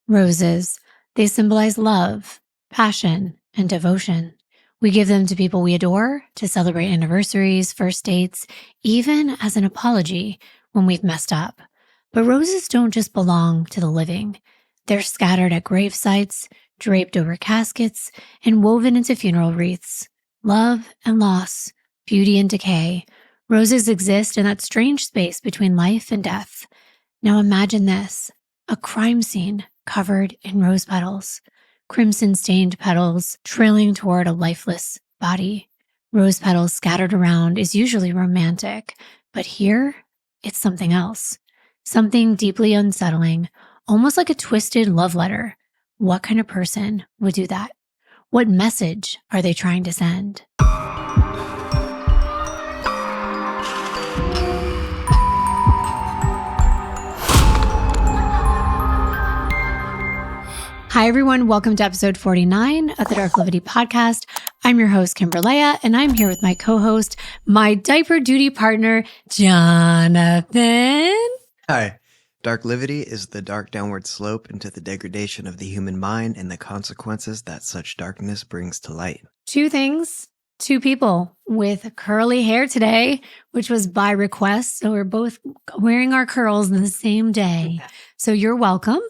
Roses. They symbolize love, passion, and devotion. We give them to people we adore to celebrate anniversaries, first dates, even as an apology when we've messed up. But roses don't just belong to the living. They're scattered at grave sites, draped over caskets, and woven into funeral wreaths. Love and loss, beauty and decay. Roses exist in that strange space between life and death. Now imagine this, a crime scene covered in rose petals, crimson-stained petals trailing toward a lifeless body. Rose petals scattered around is usually romantic, but here, it's something else. Something deeply unsettling, almost like a twisted love letter. What kind of person would do that? What message are they trying to send? Hi, everyone. Welcome to episode 49 of the Darklivity podcast. I'm your host, Kimbyrleigha, and I'm here with my co-host, my diaper duty partner, Jonathan. Hi. Darklivity is the dark downward slope into the degradation of the human mind and the consequences that such darkness brings to light. Two things, two people with curly hair today, which was by request. So we're both wearing our curls the same day. So you're welcome.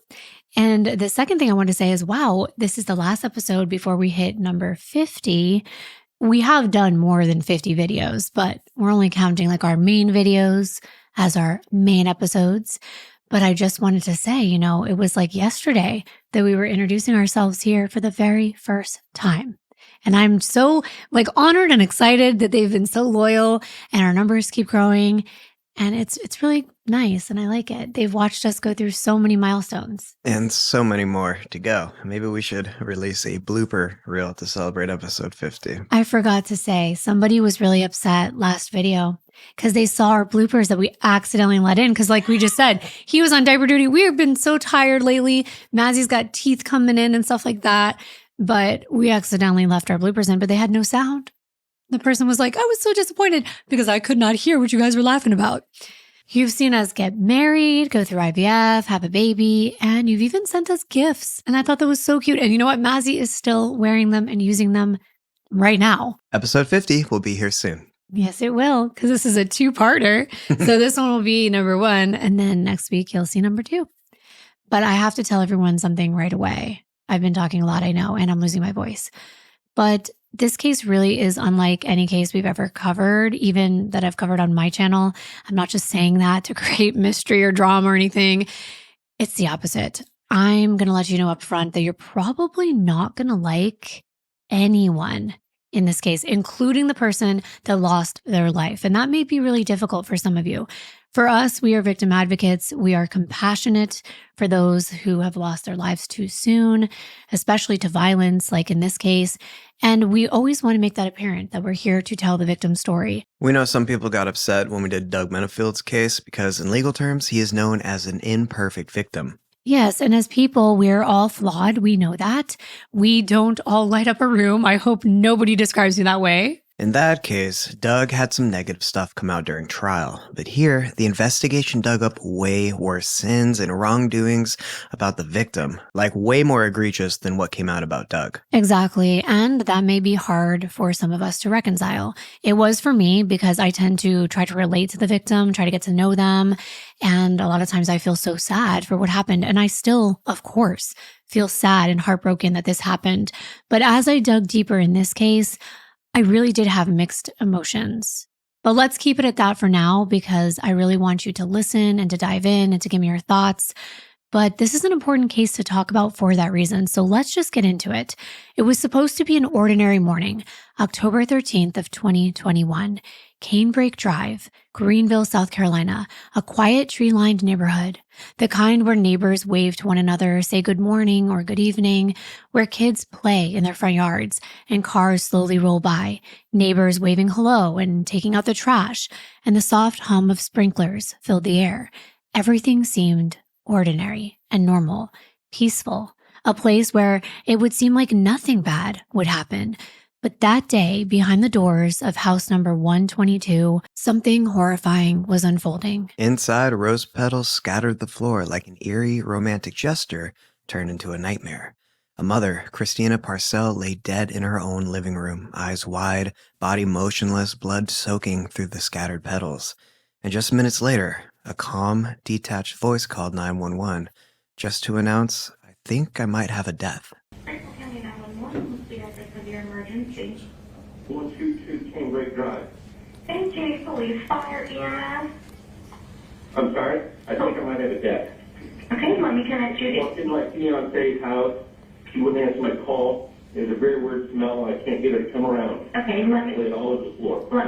And the second thing I want to say is, wow, this is the last episode before we hit number 50. We have done more than 50 videos, but we're only counting like our main videos as our main episodes. But I just wanted to say, it was like yesterday that we were introducing ourselves here for the very first time. And I'm so honored and excited that they've been so loyal and our numbers keep growing. And it's really nice and I like it. They've watched us go through so many milestones. And so many more to go. Maybe we should release a blooper reel to celebrate episode 50. I forgot to say, somebody was really upset last video because they saw our bloopers that we accidentally let in. Because like we just said, he was on diaper duty. We have been so tired lately. Mazzy's got teeth coming in and stuff like that. But we accidentally left our bloopers in, but they had no sound. The person was like, I was so disappointed because I could not hear what you guys were laughing about. You've seen us get married, go through IVF, have a baby, and you've even sent us gifts. And I thought that was so cute. And you know what? Mazzy is still wearing them and using them right now. Episode 50 will be here soon. Yes, it will, because this is a two-parter. So this one will be number 1, and then next week you'll see number 2. But I have to tell everyone something right away. I've been talking a lot, I know, and I'm losing my voice. But this case really is unlike any case we've ever covered, even that I've covered on my channel. I'm not just saying that to create mystery or drama or anything. It's the opposite. I'm going to let you know up front that you're probably not going to like anyone in this case, including the person that lost their life. And that may be really difficult for some of you. For us, we are victim advocates. We are compassionate for those who have lost their lives too soon, especially to violence, like in this case. And we always want to make that apparent that we're here to tell the victim's story. We know some people got upset when we did Doug Menifield's case because in legal terms, he is known as an imperfect victim. Yes, and as people, we're all flawed. We know that. We don't all light up a room. I hope nobody describes me that way. In that case, Doug had some negative stuff come out during trial, but here, the investigation dug up way worse sins and wrongdoings about the victim, like way more egregious than what came out about Doug. Exactly, and that may be hard for some of us to reconcile. It was for me because I tend to try to relate to the victim, try to get to know them, and a lot of times I feel so sad for what happened, and I still, of course, feel sad and heartbroken that this happened. But as I dug deeper in this case, I really did have mixed emotions. But let's keep it at that for now because I really want you to listen and to dive in and to give me your thoughts. But this is an important case to talk about for that reason. So let's just get into it. It was supposed to be an ordinary morning, October 13th of 2021. Canebrake Drive, Greenville, South Carolina, a quiet tree-lined neighborhood. The kind where neighbors wave to one another, say good morning or good evening, where kids play in their front yards and cars slowly roll by, neighbors waving hello and taking out the trash, and the soft hum of sprinklers filled the air. Everything seemed ordinary and normal, peaceful, a place where it would seem like nothing bad would happen. But that day, behind the doors of house number 122, something horrifying was unfolding. Inside, rose petals scattered the floor like an eerie, romantic gesture turned into a nightmare. A mother, Christina Parcell, lay dead in her own living room, eyes wide, body motionless, blood soaking through the scattered petals. And just minutes later, a calm, detached voice called 911, just to announce, I think I might have a death. Franklin County 911, we have a severe emergency. 122 Kimbyr Drive. NJ Police, Fire, EMS. I'm sorry? I think I might have a death. Okay, let me connect you Walked in my fiance's house. She wouldn't answer my call. There's a very weird smell. I can't get her to come around. Okay, let me Laid all over the floor. let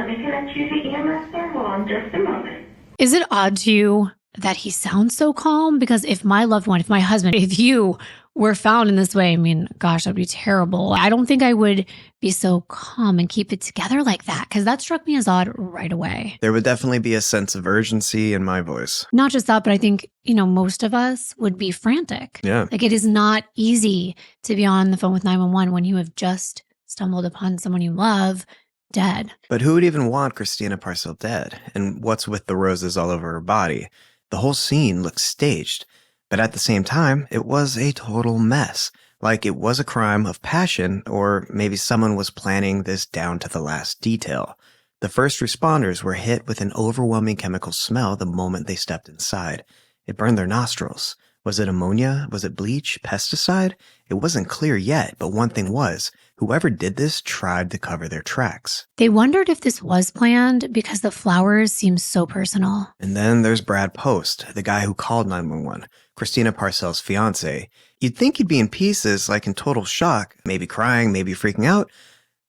me connect you to EMS there. Hold on just a moment. Is it odd to you that he sounds so calm? Because if my loved one, if my husband, if you were found in this way, I mean, gosh, that'd be terrible. I don't think I would be so calm and keep it together like that, because that struck me as odd right away. There would definitely be a sense of urgency in my voice. Not just that, but I think, most of us would be frantic. Yeah. Like, it is not easy to be on the phone with 911 when you have just stumbled upon someone you love dead. But who would even want Christina Parcell dead? And what's with the roses all over her body? The whole scene looked staged. But at the same time, it was a total mess. Like it was a crime of passion, or maybe someone was planning this down to the last detail. The first responders were hit with an overwhelming chemical smell the moment they stepped inside. It burned their nostrils. Was it ammonia? Was it bleach? Pesticide? It wasn't clear yet, but one thing was, whoever did this tried to cover their tracks. They wondered if this was planned because the flowers seemed so personal. And then there's Brad Post, the guy who called 911, Christina Parcell's fiance. You'd think he'd be in pieces, like in total shock, maybe crying, maybe freaking out.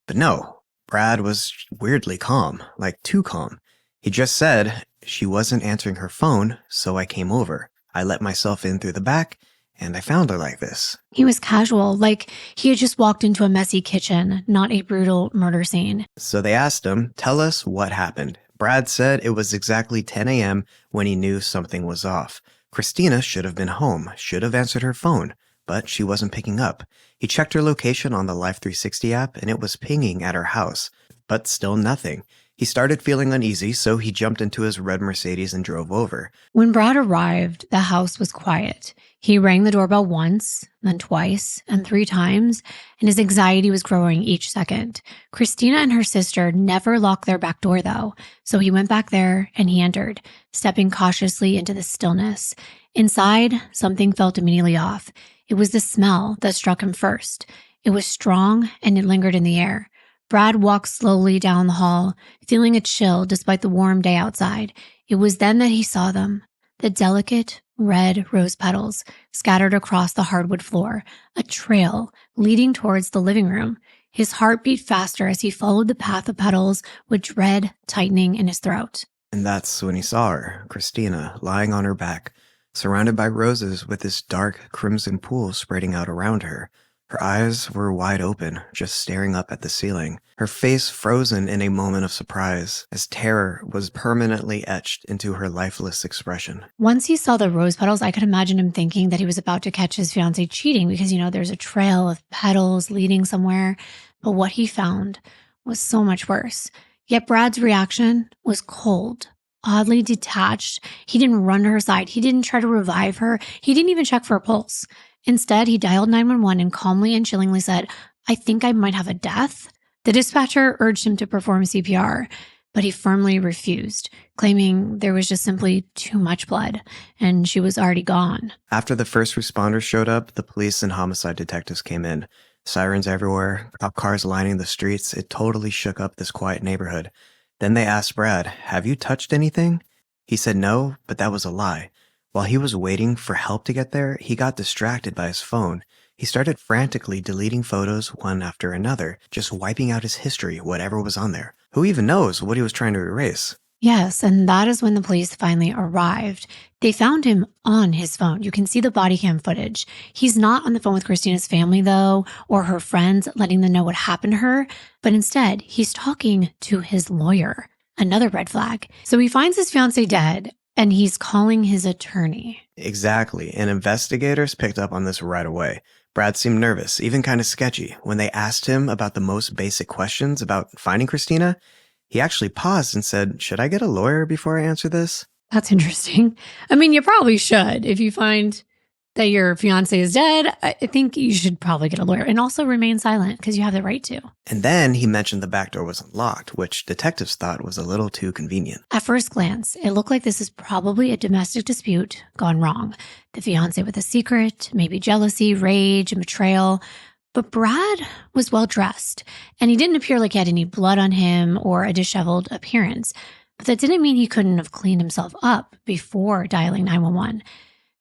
But no, Brad was weirdly calm, like too calm. He just said, she wasn't answering her phone, so I came over. I let myself in through the back, and I found her like this. He was casual, like he had just walked into a messy kitchen, not a brutal murder scene. So they asked him, tell us what happened. Brad said it was exactly 10 a.m. when he knew something was off. Christina should have been home, should have answered her phone, but she wasn't picking up. He checked her location on the Life 360 app, and it was pinging at her house, but still nothing. He started feeling uneasy, so he jumped into his red Mercedes and drove over. When Brad arrived, the house was quiet. He rang the doorbell once, then twice, and 3 times, and his anxiety was growing each second. Christina and her sister never locked their back door, though, so he went back there and he entered, stepping cautiously into the stillness. Inside, something felt immediately off. It was the smell that struck him first. It was strong and it lingered in the air. Brad walked slowly down the hall, feeling a chill despite the warm day outside. It was then that he saw them, the delicate red rose petals scattered across the hardwood floor, a trail leading towards the living room. His heart beat faster as he followed the path of petals with dread tightening in his throat. And that's when he saw her, Christina, lying on her back, surrounded by roses with this dark crimson pool spreading out around her. Her eyes were wide open, just staring up at the ceiling, her face frozen in a moment of surprise, as terror was permanently etched into her lifeless expression. Once he saw the rose petals, I could imagine him thinking that he was about to catch his fiancée cheating because, there's a trail of petals leading somewhere. But what he found was so much worse. Yet Brad's reaction was cold, oddly detached. He didn't run to her side. He didn't try to revive her. He didn't even check for a pulse. Instead, he dialed 911 and calmly and chillingly said, I think I might have a death. The dispatcher urged him to perform CPR, but he firmly refused, claiming there was just simply too much blood and she was already gone. After the first responders showed up, the police and homicide detectives came in. Sirens everywhere, cop cars lining the streets. It totally shook up this quiet neighborhood. Then they asked Brad, have you touched anything? He said no, but that was a lie. While he was waiting for help to get there, he got distracted by his phone. He started frantically deleting photos one after another, just wiping out his history, whatever was on there. Who even knows what he was trying to erase? Yes, and that is when the police finally arrived. They found him on his phone. You can see the body cam footage. He's not on the phone with Christina's family, though, or her friends, letting them know what happened to her, but instead, he's talking to his lawyer. Another red flag. So he finds his fiancée dead, and he's calling his attorney. Exactly, and investigators picked up on this right away. Brad seemed nervous, even kind of sketchy. When they asked him about the most basic questions about finding Christina, he actually paused and said, should I get a lawyer before I answer this? That's interesting. I mean, you probably should if you find that your fiance is dead, I think you should probably get a lawyer and also remain silent because you have the right to. And then he mentioned the back door was unlocked, which detectives thought was a little too convenient. At first glance, it looked like this is probably a domestic dispute gone wrong. The fiance with a secret, maybe jealousy, rage, and betrayal. But Brad was well dressed, and he didn't appear like he had any blood on him or a disheveled appearance. But that didn't mean he couldn't have cleaned himself up before dialing 911.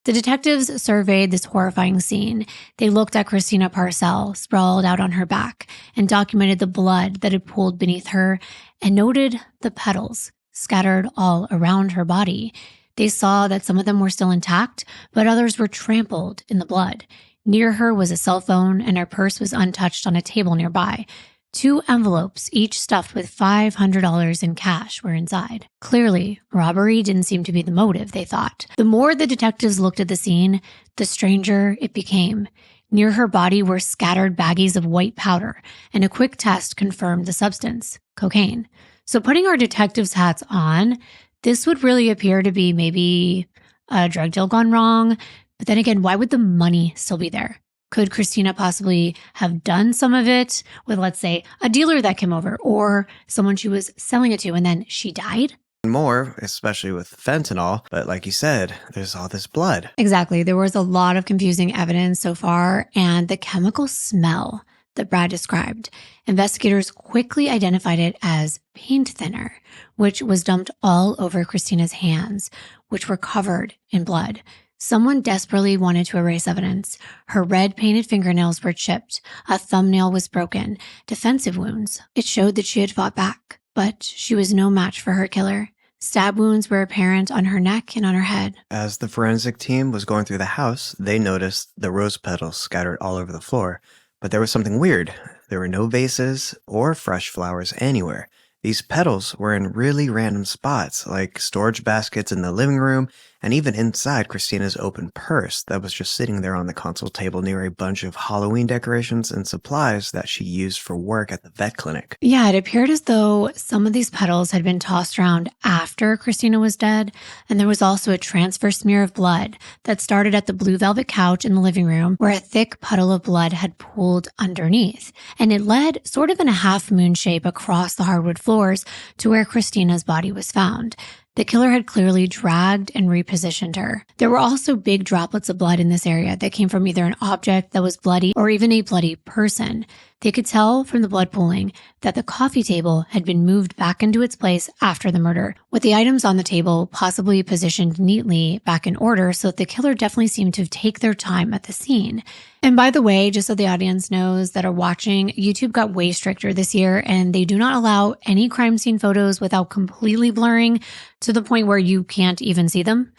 The detectives surveyed this horrifying scene. They looked at Christina Parcell sprawled out on her back and documented the blood that had pooled beneath her and noted the petals scattered all around her body. They saw that some of them were still intact, but others were trampled in the blood. Near her was a cell phone, and her purse was untouched on a table nearby. 2 envelopes, each stuffed with $500 in cash, were inside. Clearly, robbery didn't seem to be the motive, they thought. The more the detectives looked at the scene, the stranger it became. Near her body were scattered baggies of white powder, and a quick test confirmed the substance, cocaine. So putting our detectives' hats on, this would really appear to be maybe a drug deal gone wrong. But then again, why would the money still be there? Could Christina possibly have done some of it with, let's say, a dealer that came over or someone she was selling it to and then she died? More, especially with fentanyl, but like you said, there's all this blood. Exactly. There was a lot of confusing evidence so far, and the chemical smell that Brad described, investigators quickly identified it as paint thinner, which was dumped all over Christina's hands, which were covered in blood. Someone desperately wanted to erase evidence. Her red painted fingernails were chipped. A thumbnail was broken. Defensive wounds. It showed that she had fought back, but she was no match for her killer. Stab wounds were apparent on her neck and on her head. As the forensic team was going through the house, they noticed the rose petals scattered all over the floor. But there was something weird. There were no vases or fresh flowers anywhere. These petals were in really random spots, like storage baskets in the living room, and even inside Christina's open purse that was just sitting there on the console table near a bunch of Halloween decorations and supplies that she used for work at the vet clinic. Yeah, it appeared as though some of these petals had been tossed around after Christina was dead, and there was also a transfer smear of blood that started at the blue velvet couch in the living room where a thick puddle of blood had pooled underneath, and it led sort of in a half-moon shape across the hardwood floors to where Christina's body was found. The killer had clearly dragged and repositioned her. There were also big droplets of blood in this area that came from either an object that was bloody or even a bloody person. They could tell from the blood pooling that the coffee table had been moved back into its place after the murder, with the items on the table possibly positioned neatly back in order so that the killer definitely seemed to take their time at the scene. And by the way, just so the audience knows that are watching, YouTube got way stricter this year, and they do not allow any crime scene photos without completely blurring to the point where you can't even see them.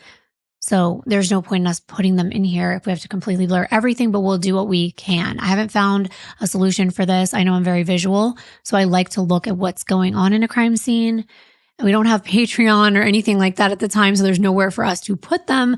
So there's no point in us putting them in here if we have to completely blur everything, but we'll do what we can. I haven't found a solution for this. I know I'm very visual, so I like to look at what's going on in a crime scene. And we don't have Patreon or anything like that at the time, so there's nowhere for us to put them.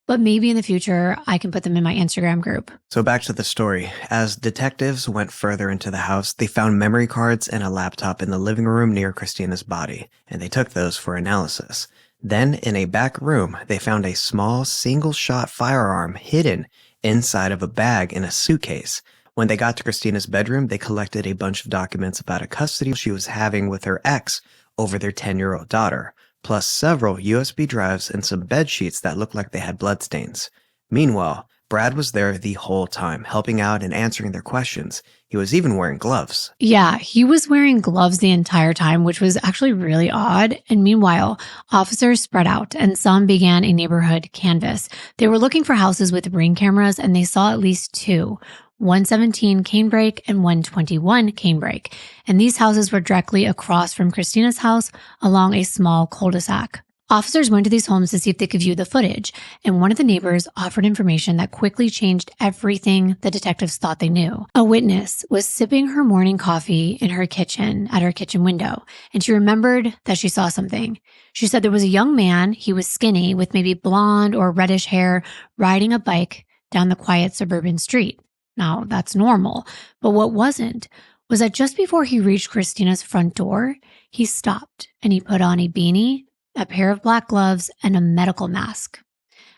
But maybe in the future, I can put them in my Instagram group. So back to the story. As detectives went further into the house, they found memory cards and a laptop in the living room near Christina's body, and they took those for analysis. Then, in a back room, they found a small single-shot firearm hidden inside of a bag in a suitcase. When they got to Christina's bedroom, they collected a bunch of documents about a custody she was having with her ex over their 10-year-old daughter, plus several USB drives and some bed sheets that looked like they had bloodstains. Meanwhile, Brad was there the whole time, helping out and answering their questions. He was even wearing gloves. Yeah, he was wearing gloves the entire time, which was actually really odd. And meanwhile, officers spread out and some began a neighborhood canvass. They were looking for houses with ring cameras, and they saw at least 2. 117 Canebrake and 121 Canebrake. And these houses were directly across from Christina's house along a small cul-de-sac. Officers went to these homes to see if they could view the footage, and one of the neighbors offered information that quickly changed everything the detectives thought they knew. A witness was sipping her morning coffee in her kitchen at her kitchen window, and she remembered that she saw something. She said there was a young man, he was skinny, with maybe blonde or reddish hair, riding a bike down the quiet suburban street. Now, that's normal, but what wasn't was that just before he reached Christina's front door, he stopped and he put on a beanie, a pair of black gloves, and a medical mask.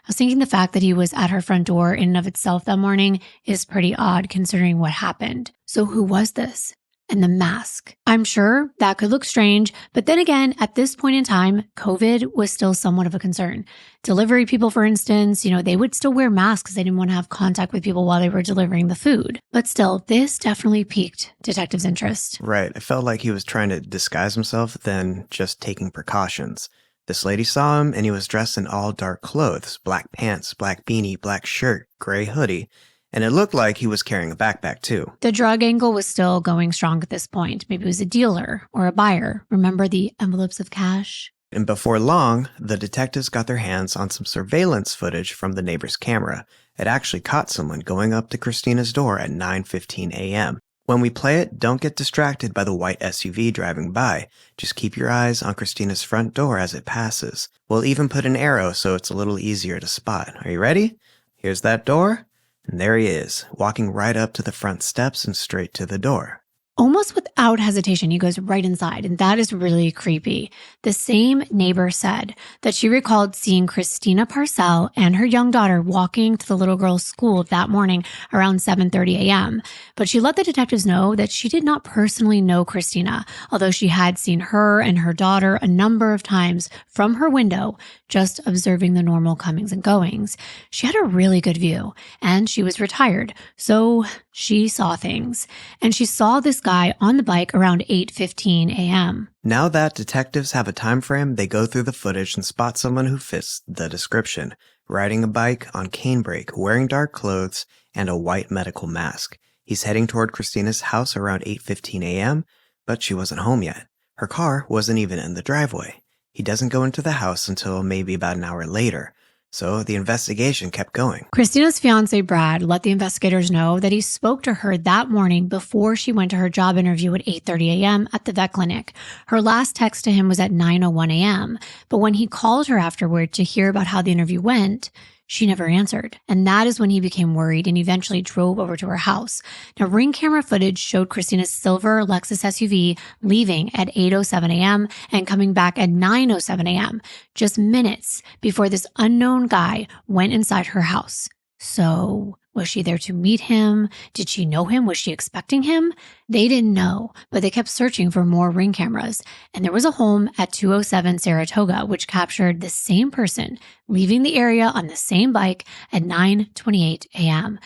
I was thinking the fact that he was at her front door in and of itself that morning is pretty odd considering what happened. So who was this? And the mask. I'm sure that could look strange, but then again, at this point in time, COVID was still somewhat of a concern. Delivery people, for instance, they would still wear masks because they didn't want to have contact with people while they were delivering the food. But still, this definitely piqued detectives' interest. Right. It felt like he was trying to disguise himself than just taking precautions. This lady saw him and he was dressed in all dark clothes, black pants, black beanie, black shirt, gray hoodie. And it looked like he was carrying a backpack too. The drug angle was still going strong at this point. Maybe it was a dealer or a buyer. Remember the envelopes of cash? And before long, the detectives got their hands on some surveillance footage from the neighbor's camera. It actually caught someone going up to Christina's door at 9:15 a.m. When we play it, don't get distracted by the white SUV driving by. Just keep your eyes on Christina's front door as it passes. We'll even put an arrow so it's a little easier to spot. Are you ready? Here's that door. And there he is, walking right up to the front steps and straight to the door. Almost without hesitation, he goes right inside, and that is really creepy. The same neighbor said that she recalled seeing Christina Parcell and her young daughter walking to the little girl's school that morning around 7:30 a.m., but she let the detectives know that she did not personally know Christina, although she had seen her and her daughter a number of times from her window, just observing the normal comings and goings. She had a really good view, and she was retired, so she saw things. And she saw this guy on the bike around 8:15 a.m. Now that detectives have a time frame, they go through the footage and spot someone who fits the description, riding a bike on canebrake, wearing dark clothes, and a white medical mask. He's heading toward Christina's house around 8:15 a.m., but she wasn't home yet. Her car wasn't even in the driveway. He doesn't go into the house until maybe about an hour later. So the investigation kept going. Christina's fiance, Brad, let the investigators know that he spoke to her that morning before she went to her job interview at 8:30 a.m. at the vet clinic. Her last text to him was at 9:01 a.m., but when he called her afterward to hear about how the interview went, she never answered. And that is when he became worried and eventually drove over to her house. Now, ring camera footage showed Christina's silver Lexus SUV leaving at 8:07 a.m. and coming back at 9:07 a.m., just minutes before this unknown guy went inside her house. So, was she there to meet him? Did she know him? Was she expecting him? They didn't know, but they kept searching for more ring cameras. And there was a home at 207 Saratoga, which captured the same person leaving the area on the same bike at 9:28 a.m.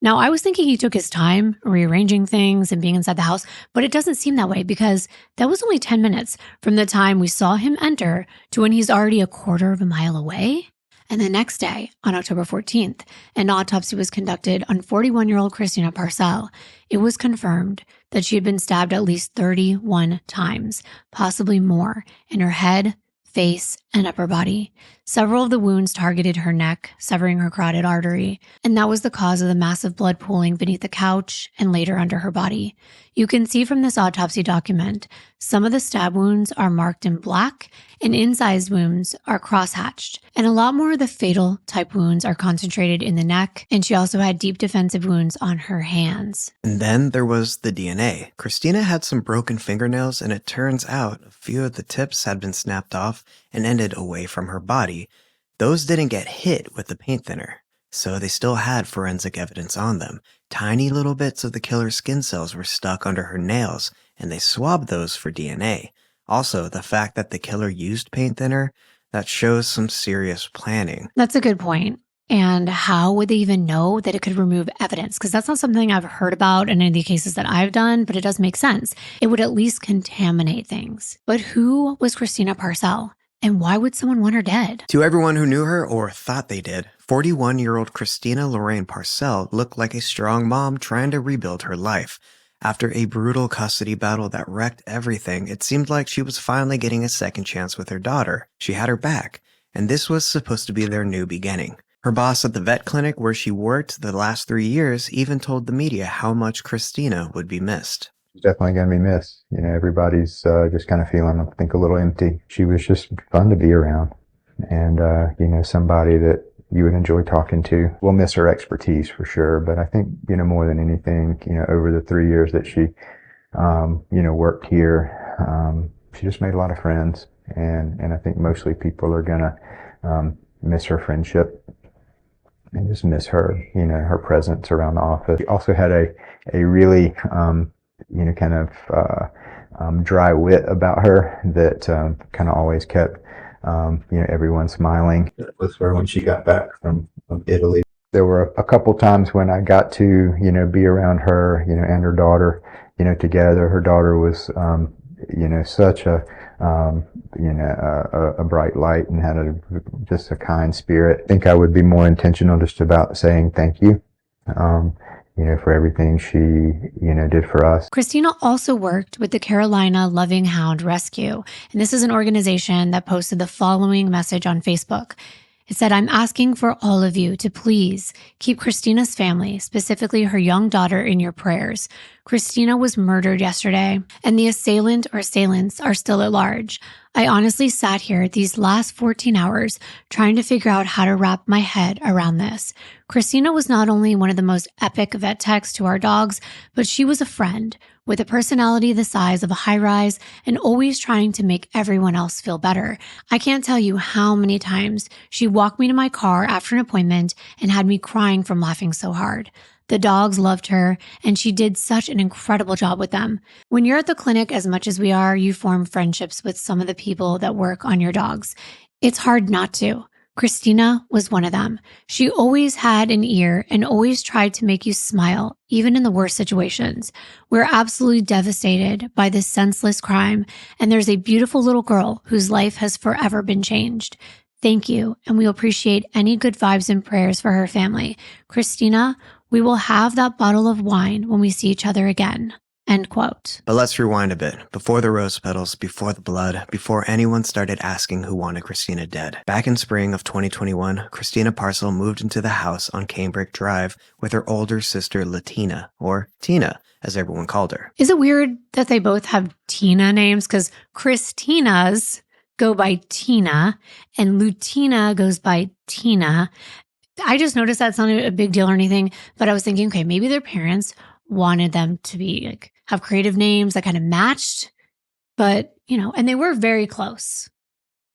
Now, I was thinking he took his time rearranging things and being inside the house, but it doesn't seem that way because that was only 10 minutes from the time we saw him enter to when he's already a quarter of a mile away. And the next day, on October 14th, an autopsy was conducted on 41-year-old Christina Parcell. It was confirmed that she had been stabbed at least 31 times, possibly more, in her head, face, and upper body. Several of the wounds targeted her neck, severing her carotid artery, and that was the cause of the massive blood pooling beneath the couch and later under her body. You can see from this autopsy document, some of the stab wounds are marked in black and incised wounds are crosshatched. And a lot more of the fatal type wounds are concentrated in the neck, and she also had deep defensive wounds on her hands. And then there was the DNA. Christina had some broken fingernails, and it turns out a few of the tips had been snapped off and ended away from her body. Those didn't get hit with the paint thinner, so they still had forensic evidence on them. Tiny little bits of the killer's skin cells were stuck under her nails, and they swabbed those for DNA. Also, the fact that the killer used paint thinner, that shows some serious planning. That's a good point. And how would they even know that it could remove evidence? Because that's not something I've heard about in any of the cases that I've done, but it does make sense. It would at least contaminate things. But who was Christina Parcell? And why would someone want her dead? To everyone who knew her or thought they did, 41-year-old Christina Lorraine Parcell looked like a strong mom trying to rebuild her life. After a brutal custody battle that wrecked everything, it seemed like she was finally getting a second chance with her daughter. She had her back, and this was supposed to be their new beginning. Her boss at the vet clinic where she worked the last 3 years even told the media how much Christina would be missed. She's definitely going to be missed. You know, everybody's just kind of feeling, I think, a little empty. She was just fun to be around, and, somebody that you would enjoy talking to. We'll miss her expertise for sure, but I think, more than anything, over the 3 years that she, worked here, she just made a lot of friends, and I think mostly people are going to miss her friendship. I just miss her, her presence around the office. She also had a really, kind of dry wit about her that kind of always kept, everyone smiling. It was her when she got back from Italy. There were a couple times when I got to, be around her, and her daughter, together. Her daughter was, such a bright light and had just a kind spirit. I think I would be more intentional just about saying thank you, for everything she, did for us. Christina also worked with the Carolina Loving Hound Rescue, and this is an organization that posted the following message on Facebook. It said, "I'm asking for all of you to please keep Christina's family, specifically her young daughter, in your prayers. Christina was murdered yesterday, and the assailant or assailants are still at large. I honestly sat here these last 14 hours trying to figure out how to wrap my head around this. Christina was not only one of the most epic vet techs to our dogs, but she was a friend with a personality the size of a high-rise and always trying to make everyone else feel better. I can't tell you how many times she walked me to my car after an appointment and had me crying from laughing so hard. The dogs loved her, and she did such an incredible job with them. When you're at the clinic as much as we are, you form friendships with some of the people that work on your dogs. It's hard not to. Christina was one of them. She always had an ear and always tried to make you smile, even in the worst situations. We're absolutely devastated by this senseless crime, and there's a beautiful little girl whose life has forever been changed. Thank you, and we appreciate any good vibes and prayers for her family. Christina, we will have that bottle of wine when we see each other again." End quote. But let's rewind a bit. Before the rose petals, before the blood, before anyone started asking who wanted Christina dead. Back in spring of 2021, Christina Parcell moved into the house on Cambridge Drive with her older sister Latina, or Tina, as everyone called her. Is it weird that they both have Tina names? Because Christina's go by Tina and Lutina goes by Tina. I just noticed that's not a big deal or anything, but I was thinking, okay, maybe their parents wanted them to be like have creative names that kind of matched, but and they were very close,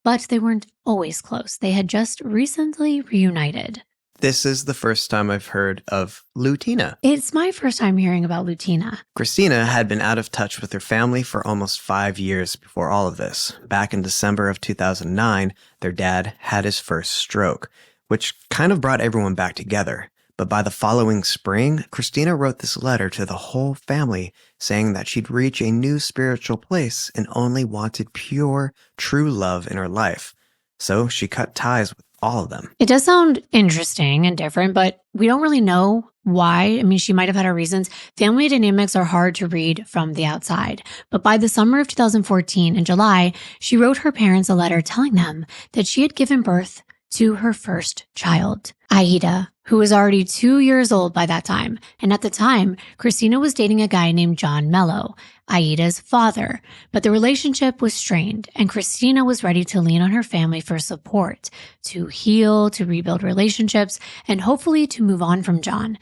but they weren't always close. They had just recently reunited. This is the first time I've heard of Lutina. It's my first time hearing about Lutina. Christina had been out of touch with her family for almost 5 years before all of this. Back in December of 2009, their dad had his first stroke, which kind of brought everyone back together. But by the following spring, Christina wrote this letter to the whole family saying that she'd reach a new spiritual place and only wanted pure, true love in her life. So she cut ties with all of them. It does sound interesting and different, but we don't really know why. I mean, she might have had her reasons. Family dynamics are hard to read from the outside. But by the summer of 2014, in July, she wrote her parents a letter telling them that she had given birth to her first child, Aida, who was already 2 years old by that time. And at the time, Christina was dating a guy named John Mello, Aida's father. But the relationship was strained, and Christina was ready to lean on her family for support, to heal, to rebuild relationships, and hopefully to move on from John.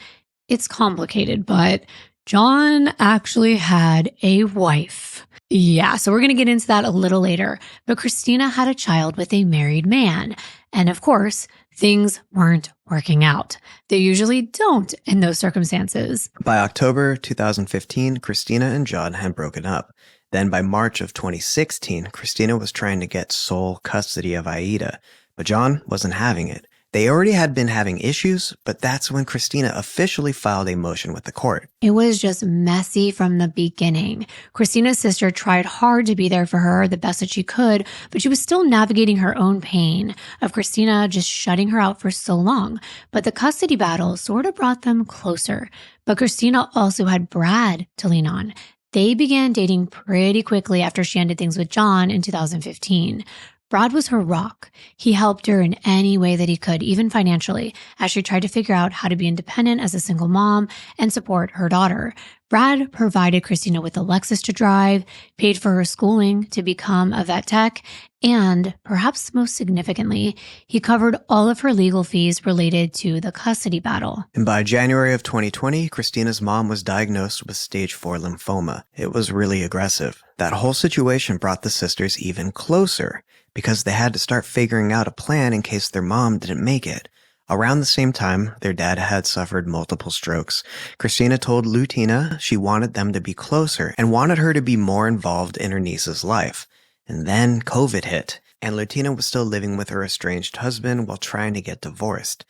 It's complicated, but John actually had a wife. Yeah, so we're going to get into that a little later. But Christina had a child with a married man. And of course, things weren't working out. They usually don't in those circumstances. By October 2015, Christina and John had broken up. Then by March of 2016, Christina was trying to get sole custody of Aida, but John wasn't having it. They already had been having issues, but that's when Christina officially filed a motion with the court. It was just messy from the beginning. Christina's sister tried hard to be there for her the best that she could, but she was still navigating her own pain of Christina just shutting her out for so long. But the custody battle sort of brought them closer. But Christina also had Brad to lean on. They began dating pretty quickly after she ended things with John in 2015. Brad was her rock. He helped her in any way that he could, even financially, as she tried to figure out how to be independent as a single mom and support her daughter. Brad provided Christina with a Lexus to drive, paid for her schooling to become a vet tech, and perhaps most significantly, he covered all of her legal fees related to the custody battle. And by January of 2020, Christina's mom was diagnosed with stage 4 lymphoma. It was really aggressive. That whole situation brought the sisters even closer, because they had to start figuring out a plan in case their mom didn't make it. Around the same time, their dad had suffered multiple strokes. Christina told Lutina she wanted them to be closer and wanted her to be more involved in her niece's life. And then COVID hit, and Lutina was still living with her estranged husband while trying to get divorced.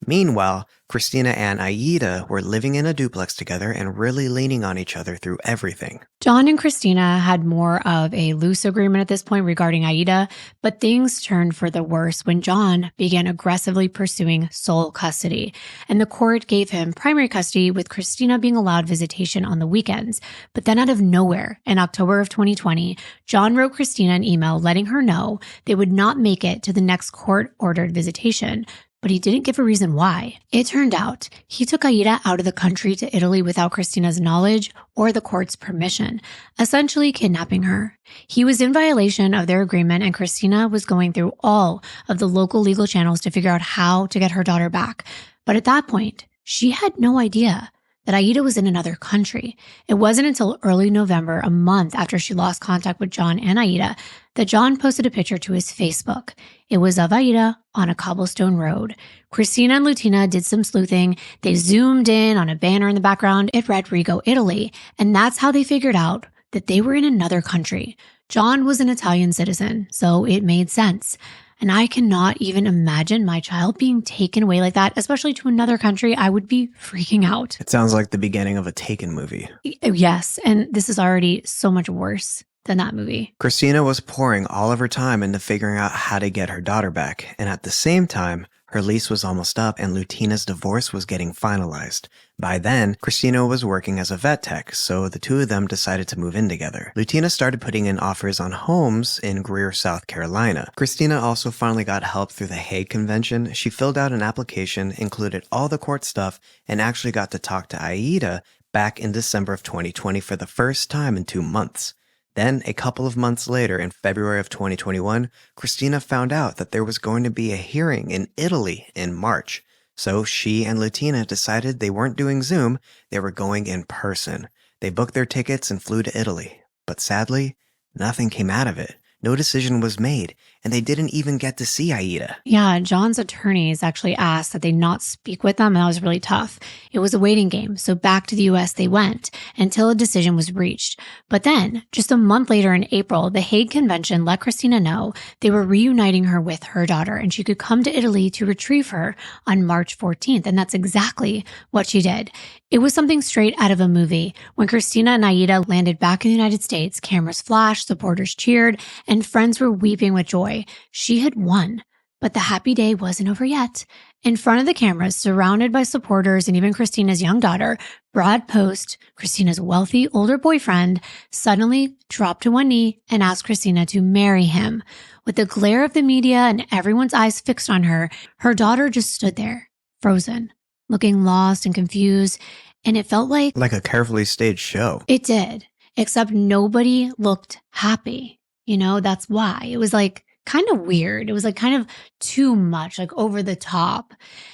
Meanwhile, Christina and Aida were living in a duplex together and really leaning on each other through everything. John and Christina had more of a loose agreement at this point regarding Aida, but things turned for the worse when John began aggressively pursuing sole custody, and the court gave him primary custody with Christina being allowed visitation on the weekends. But then out of nowhere, in October of 2020, John wrote Christina an email letting her know they would not make it to the next court-ordered visitation. But he didn't give a reason why. It turned out he took Aida out of the country to Italy without Christina's knowledge or the court's permission, essentially kidnapping her. He was in violation of their agreement, and Christina was going through all of the local legal channels to figure out how to get her daughter back. But at that point, she had no idea that Aida was in another country. It wasn't until early November, a month after she lost contact with John and Aida, that John posted a picture to his Facebook. It was of Aida on a cobblestone road. Christina and Lutina did some sleuthing. They zoomed in on a banner in the background. It read Rigo, Italy, and that's how they figured out that they were in another country. John was an Italian citizen, so it made sense. And I cannot even imagine my child being taken away like that, especially to another country. I would be freaking out. It sounds like the beginning of a Taken movie. Yes, and this is already so much worse than that movie. Christina was pouring all of her time into figuring out how to get her daughter back, and at the same time, her lease was almost up and Lutina's divorce was getting finalized. By then, Christina was working as a vet tech, so the two of them decided to move in together. Lutina started putting in offers on homes in Greer, South Carolina. Christina also finally got help through the Hague Convention. She filled out an application, included all the court stuff, and actually got to talk to Aida back in December of 2020 for the first time in 2 months. Then, a couple of months later, in February of 2021, Christina found out that there was going to be a hearing in Italy in March. So she and Lutina decided they weren't doing Zoom, they were going in person. They booked their tickets and flew to Italy. But sadly, nothing came out of it. No decision was made, and they didn't even get to see Aida. Yeah, John's attorneys actually asked that they not speak with them, and that was really tough. It was a waiting game, so back to the US they went until a decision was reached. But then, just a month later in April, the Hague Convention let Christina know they were reuniting her with her daughter, and she could come to Italy to retrieve her on March 14th, and that's exactly what she did. It was something straight out of a movie. When Christina and Aida landed back in the United States, cameras flashed, supporters cheered, and friends were weeping with joy. She had won, but the happy day wasn't over yet. In front of the cameras, surrounded by supporters and even Christina's young daughter, Brad Post, Christina's wealthy older boyfriend, suddenly dropped to one knee and asked Christina to marry him. With the glare of the media and everyone's eyes fixed on her, her daughter just stood there, frozen, looking lost and confused, and it felt like a carefully staged show. It did, except nobody looked happy. You know, that's why. It was like kind of weird. It was like kind of too much, like over the top.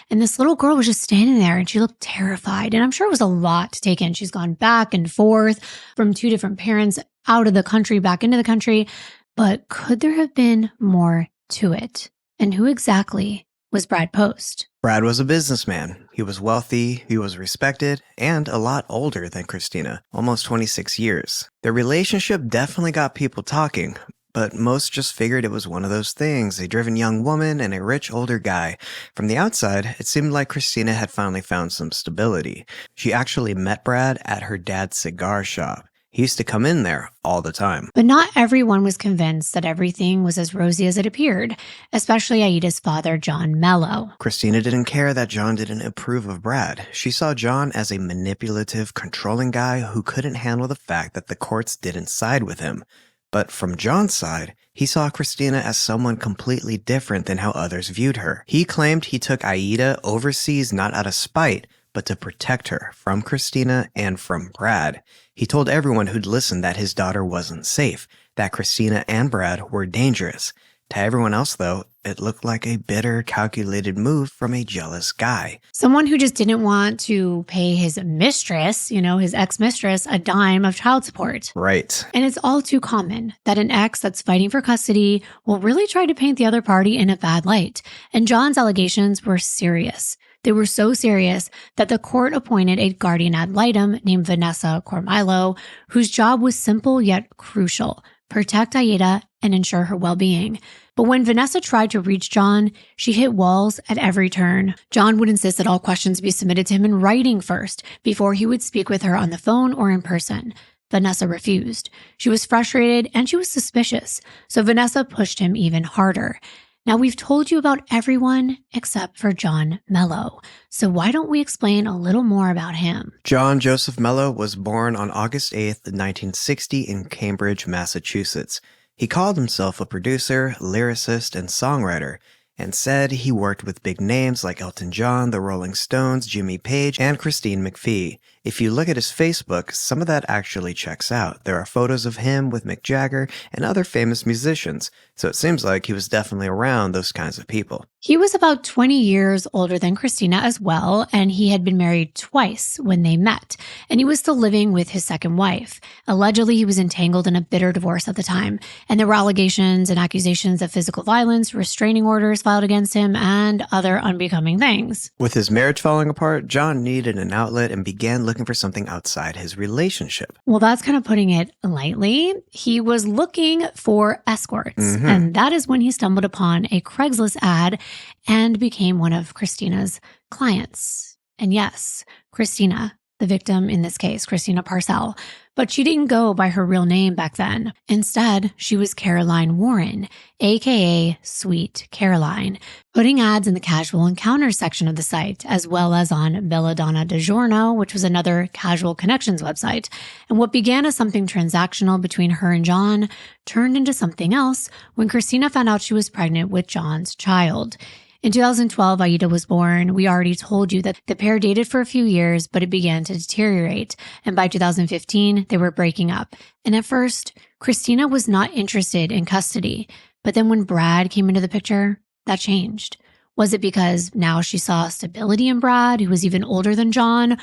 And this little girl was just standing there and she looked terrified. And I'm sure it was a lot to take in. She's gone back and forth from 2 different parents, out of the country, back into the country. But could there have been more to it? And who exactly was Brad Post? Brad was a businessman. He was wealthy, he was respected, and a lot older than Christina, almost 26 years. Their relationship definitely got people talking, but most just figured it was one of those things, a driven young woman and a rich older guy. From the outside, it seemed like Christina had finally found some stability. She actually met Brad at her dad's cigar shop. He used to come in there all the time. But not everyone was convinced that everything was as rosy as it appeared, especially Aida's father, John Mello. Christina didn't care that John didn't approve of Brad. She saw John as a manipulative, controlling guy who couldn't handle the fact that the courts didn't side with him. But from John's side, he saw Christina as someone completely different than how others viewed her. He claimed he took Aida overseas not out of spite, but to protect her from Christina and from Brad. He told everyone who'd listened that his daughter wasn't safe, that Christina and Brad were dangerous. To everyone else, though, it looked like a bitter, calculated move from a jealous guy. Someone who just didn't want to pay his mistress, his ex-mistress, a dime of child support. Right. And it's all too common that an ex that's fighting for custody will really try to paint the other party in a bad light. And John's allegations were serious. They were so serious that the court appointed a guardian ad litem named Vanessa Cormilo, whose job was simple yet crucial: protect Aida and ensure her well-being. But when Vanessa tried to reach John, she hit walls at every turn. John would insist that all questions be submitted to him in writing first, before he would speak with her on the phone or in person. Vanessa refused. She was frustrated and she was suspicious, so Vanessa pushed him even harder. Now, we've told you about everyone except for John Mello, so why don't we explain a little more about him? John Joseph Mello was born on August 8th, 1960 in Cambridge, Massachusetts. He called himself a producer, lyricist, and songwriter, and said he worked with big names like Elton John, the Rolling Stones, Jimmy Page, and Christine McVie. If you look at his Facebook, some of that actually checks out. There are photos of him with Mick Jagger and other famous musicians, so it seems like he was definitely around those kinds of people. He was about 20 years older than Christina as well, and he had been married twice when they met, and he was still living with his second wife. Allegedly, he was entangled in a bitter divorce at the time, and there were allegations and accusations of physical violence, restraining orders filed against him, and other unbecoming things. With his marriage falling apart, John needed an outlet and began looking for something outside his relationship. Well, that's kind of putting it lightly. He was looking for escorts, and that is when he stumbled upon a Craigslist ad and became one of Christina's clients. And yes, Christina, the victim in this case, Christina Parcell. But she didn't go by her real name back then. Instead, she was Caroline Warren, aka Sweet Caroline, putting ads in the casual encounters section of the site, as well as on Belladonna DiGiorno, which was another casual connections website. And what began as something transactional between her and John turned into something else when Christina found out she was pregnant with John's child. In 2012, Aida was born. We already told you that the pair dated for a few years, but it began to deteriorate. And by 2015, they were breaking up. And at first, Christina was not interested in custody. But then when Brad came into the picture, that changed. Was it because now she saw stability in Brad, who was even older than John?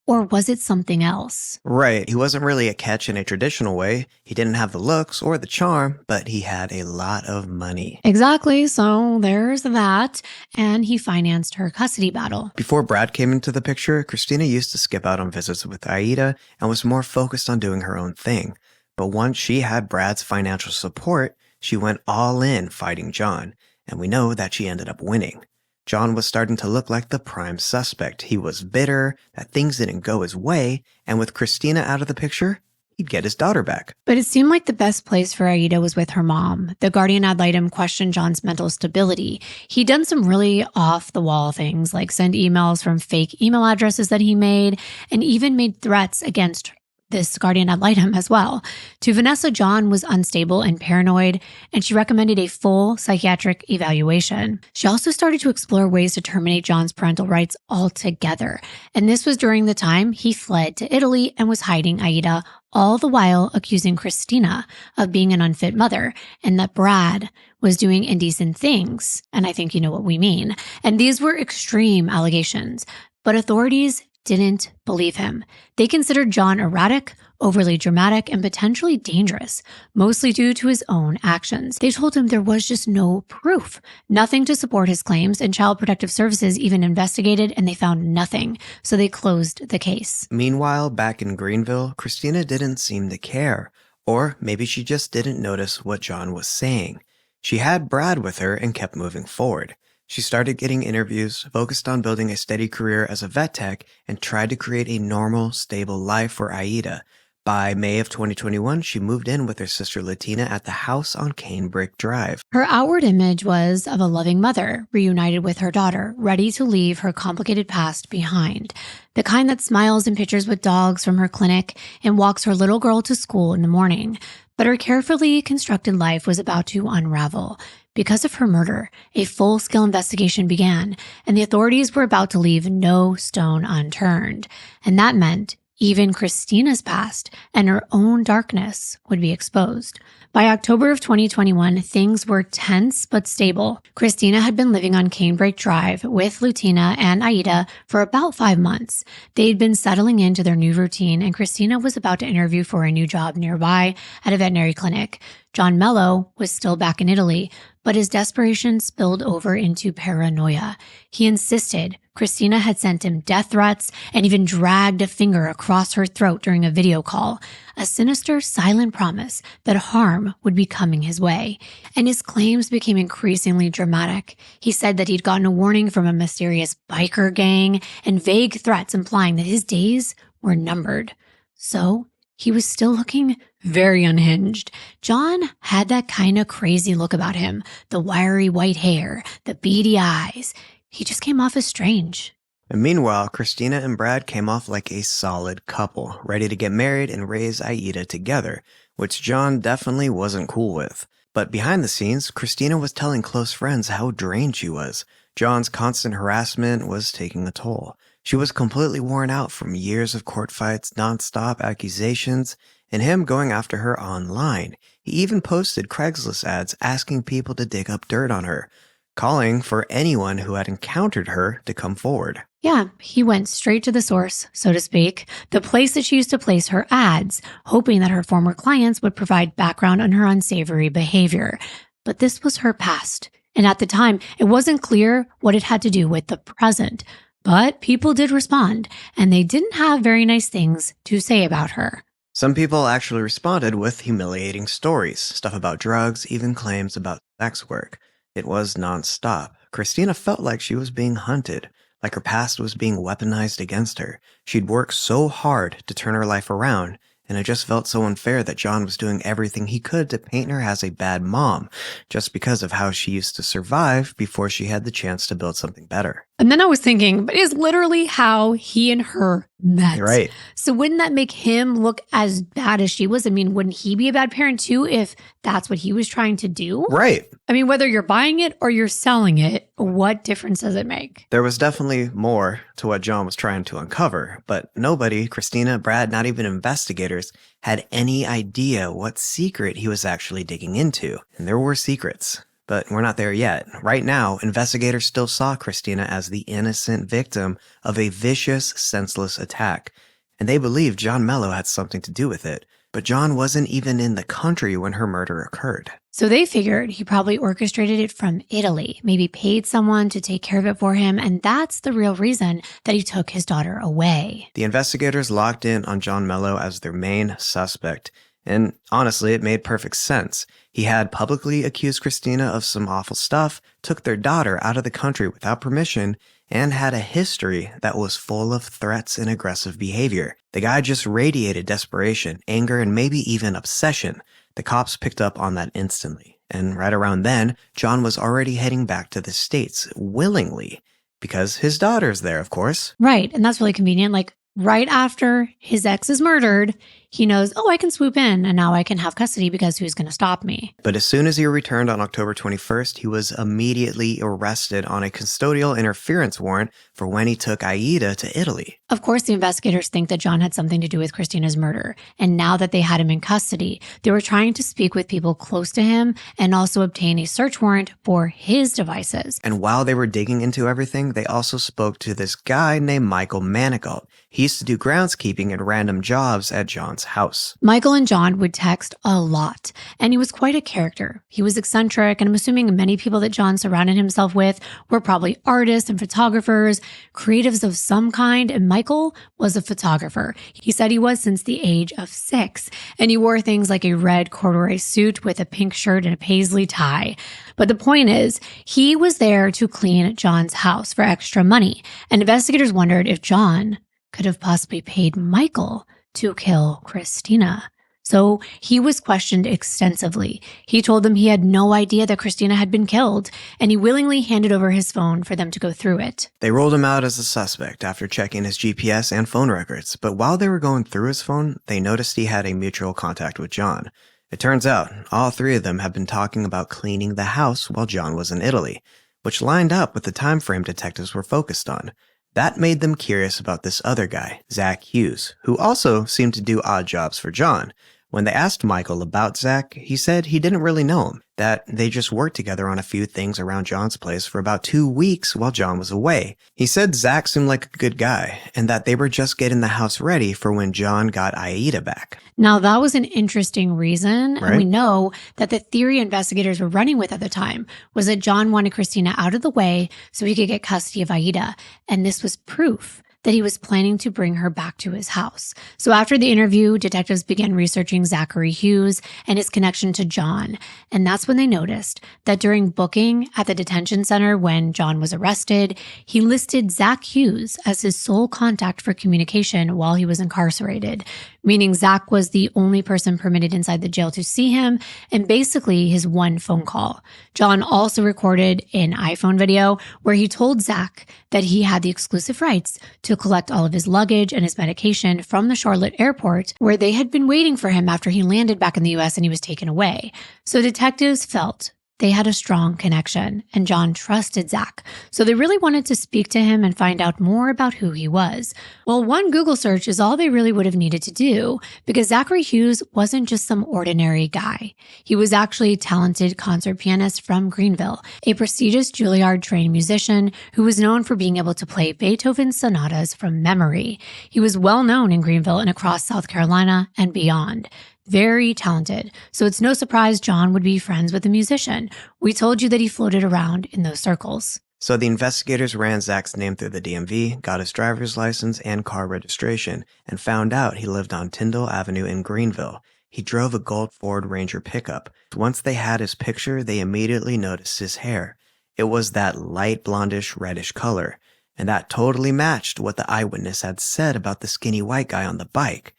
Or was it something else? Right. He wasn't really a catch in a traditional way. He didn't have the looks or the charm, but he had a lot of money. Exactly. So there's that. And he financed her custody battle. Before Brad came into the picture, Christina used to skip out on visits with Aida and was more focused on doing her own thing. But once she had Brad's financial support, she went all in fighting John. And we know that she ended up winning. John was starting to look like the prime suspect. He was bitter that things didn't go his way, and with Christina out of the picture, he'd get his daughter back. But it seemed like the best place for Aida was with her mom. The guardian ad litem questioned John's mental stability. He'd done some really off-the-wall things, like send emails from fake email addresses that he made, and even made threats against this guardian ad litem as well. To Vanessa, John was unstable and paranoid, and she recommended a full psychiatric evaluation. She also started to explore ways to terminate John's parental rights altogether. And this was during the time he fled to Italy and was hiding Aida, all the while accusing Christina of being an unfit mother, and that Brad was doing indecent things. And I think you know what we mean. And these were extreme allegations, but authorities didn't believe him. They considered John erratic, overly dramatic, and potentially dangerous, mostly due to his own actions. They told him there was just no proof, nothing to support his claims, and Child Protective Services even investigated and they found nothing, so they closed the case. Meanwhile, back in Greenville, Christina didn't seem to care, or maybe she just didn't notice what John was saying. She had Brad with her and kept moving forward. She started getting interviews, focused on building a steady career as a vet tech, and tried to create a normal, stable life for Aida. By May of 2021, she moved in with her sister Latina at the house on Canebrick Drive. Her outward image was of a loving mother, reunited with her daughter, ready to leave her complicated past behind. The kind that smiles in pictures with dogs from her clinic and walks her little girl to school in the morning. But her carefully constructed life was about to unravel. Because of her murder, a full-scale investigation began, and the authorities were about to leave no stone unturned. And that meant Even Christina's past and her own darkness would be exposed. By October of 2021, things were tense but stable. Christina had been living on Canebrake Drive with Lutina and Aida for about 5 months. They'd been settling into their new routine, and Christina was about to interview for a new job nearby at a veterinary clinic. John Mello was still back in Italy, but his desperation spilled over into paranoia. He insisted Christina had sent him death threats and even dragged a finger across her throat during a video call, a sinister, silent promise that harm would be coming his way. And his claims became increasingly dramatic. He said that he'd gotten a warning from a mysterious biker gang and vague threats implying that his days were numbered. So he was still looking very unhinged. John had that kind of crazy look about him, the wiry white hair, the beady eyes. He just came off as strange. And meanwhile, Christina and Brad came off like a solid couple, ready to get married and raise Aida together, which John definitely wasn't cool with. But behind the scenes, Christina was telling close friends how drained she was. John's constant harassment was taking a toll. She was completely worn out from years of court fights, nonstop accusations, and him going after her online. He even posted Craigslist ads asking people to dig up dirt on her, calling for anyone who had encountered her to come forward. Yeah, he went straight to the source, so to speak, the place that she used to place her ads, hoping that her former clients would provide background on her unsavory behavior. But this was her past. And at the time, it wasn't clear what it had to do with the present. But people did respond, and they didn't have very nice things to say about her. Some people actually responded with humiliating stories, stuff about drugs, even claims about sex work. It was nonstop. Christina felt like she was being hunted, like her past was being weaponized against her. She'd worked so hard to turn her life around, and it just felt so unfair that John was doing everything he could to paint her as a bad mom, just because of how she used to survive before she had the chance to build something better. And then I was thinking, but it's literally how he and her met. Right. So wouldn't that make him look as bad as she was? I mean, wouldn't he be a bad parent too if that's what he was trying to do? Right. I mean, whether you're buying it or you're selling it, what difference does it make? There was definitely more to what John was trying to uncover, but nobody, Christina, Brad, not even investigators, had any idea what secret he was actually digging into. And there were secrets. But we're not there yet. Right now, investigators still saw Christina as the innocent victim of a vicious, senseless attack. And they believed John Mello had something to do with it. But John wasn't even in the country when her murder occurred. So they figured he probably orchestrated it from Italy, maybe paid someone to take care of it for him, and that's the real reason that he took his daughter away. The investigators locked in on John Mello as their main suspect. And honestly, it made perfect sense. He had publicly accused Christina of some awful stuff, took their daughter out of the country without permission, and had a history that was full of threats and aggressive behavior. The guy just radiated desperation, anger, and maybe even obsession. The cops picked up on that instantly. And right around then, John was already heading back to the States, willingly. Because his daughter's there, of course. Right, and that's really convenient. Like, right after his ex is murdered, he knows, oh, I can swoop in and now I can have custody because who's going to stop me? But as soon as he returned on October 21st, he was immediately arrested on a custodial interference warrant for when he took Aida to Italy. Of course, the investigators think that John had something to do with Christina's murder. And now that they had him in custody, they were trying to speak with people close to him and also obtain a search warrant for his devices. And while they were digging into everything, they also spoke to this guy named Michael Manigault. He used to do groundskeeping and random jobs at John's house. Michael and John would text a lot, and he was quite a character. He was eccentric, and I'm assuming many people that John surrounded himself with were probably artists and photographers, creatives of some kind, and Michael was a photographer. He said he was since the age of 6, and he wore things like a red corduroy suit with a pink shirt and a paisley tie. But the point is, he was there to clean John's house for extra money, and investigators wondered if John could have possibly paid Michael to kill Christina. So he was questioned extensively. He told them he had no idea that Christina had been killed, and he willingly handed over his phone for them to go through it. They rolled him out as a suspect after checking his GPS and phone records, but while they were going through his phone, they noticed he had a mutual contact with John. It turns out all three of them had been talking about cleaning the house while John was in Italy, which lined up with the time frame detectives were focused on. That made them curious about this other guy, Zach Hughes, who also seemed to do odd jobs for John. When they asked Michael about Zach, he said he didn't really know him, that they just worked together on a few things around John's place for about 2 weeks while John was away. He said Zach seemed like a good guy, and that they were just getting the house ready for when John got Aida back. Now, that was an interesting reason. Right. And we know that the theory investigators were running with at the time was that John wanted Christina out of the way so he could get custody of Aida. And this was proof that he was planning to bring her back to his house. So after the interview, detectives began researching Zachary Hughes and his connection to John. And that's when they noticed that during booking at the detention center when John was arrested, he listed Zach Hughes as his sole contact for communication while he was incarcerated, meaning Zach was the only person permitted inside the jail to see him and basically his one phone call. John also recorded an iPhone video where he told Zach that he had the exclusive rights to collect all of his luggage and his medication from the Charlotte airport, where they had been waiting for him after he landed back in the US and he was taken away. So detectives felt they had a strong connection, and John trusted Zach. So they really wanted to speak to him and find out more about who he was. Well, one Google search is all they really would have needed to do, because Zachary Hughes wasn't just some ordinary guy. He was actually a talented concert pianist from Greenville, a prestigious Juilliard-trained musician who was known for being able to play Beethoven's sonatas from memory. He was well known in Greenville and across South Carolina and beyond. Very talented. So it's no surprise John would be friends with a musician. We told you that he floated around in those circles. So the investigators ran Zach's name through the DMV, got his driver's license and car registration, and found out he lived on Tyndall Avenue in Greenville. He drove a gold Ford Ranger pickup. Once they had his picture, they immediately noticed his hair. It was that light blondish reddish color, and that totally matched what the eyewitness had said about the skinny white guy on the bike.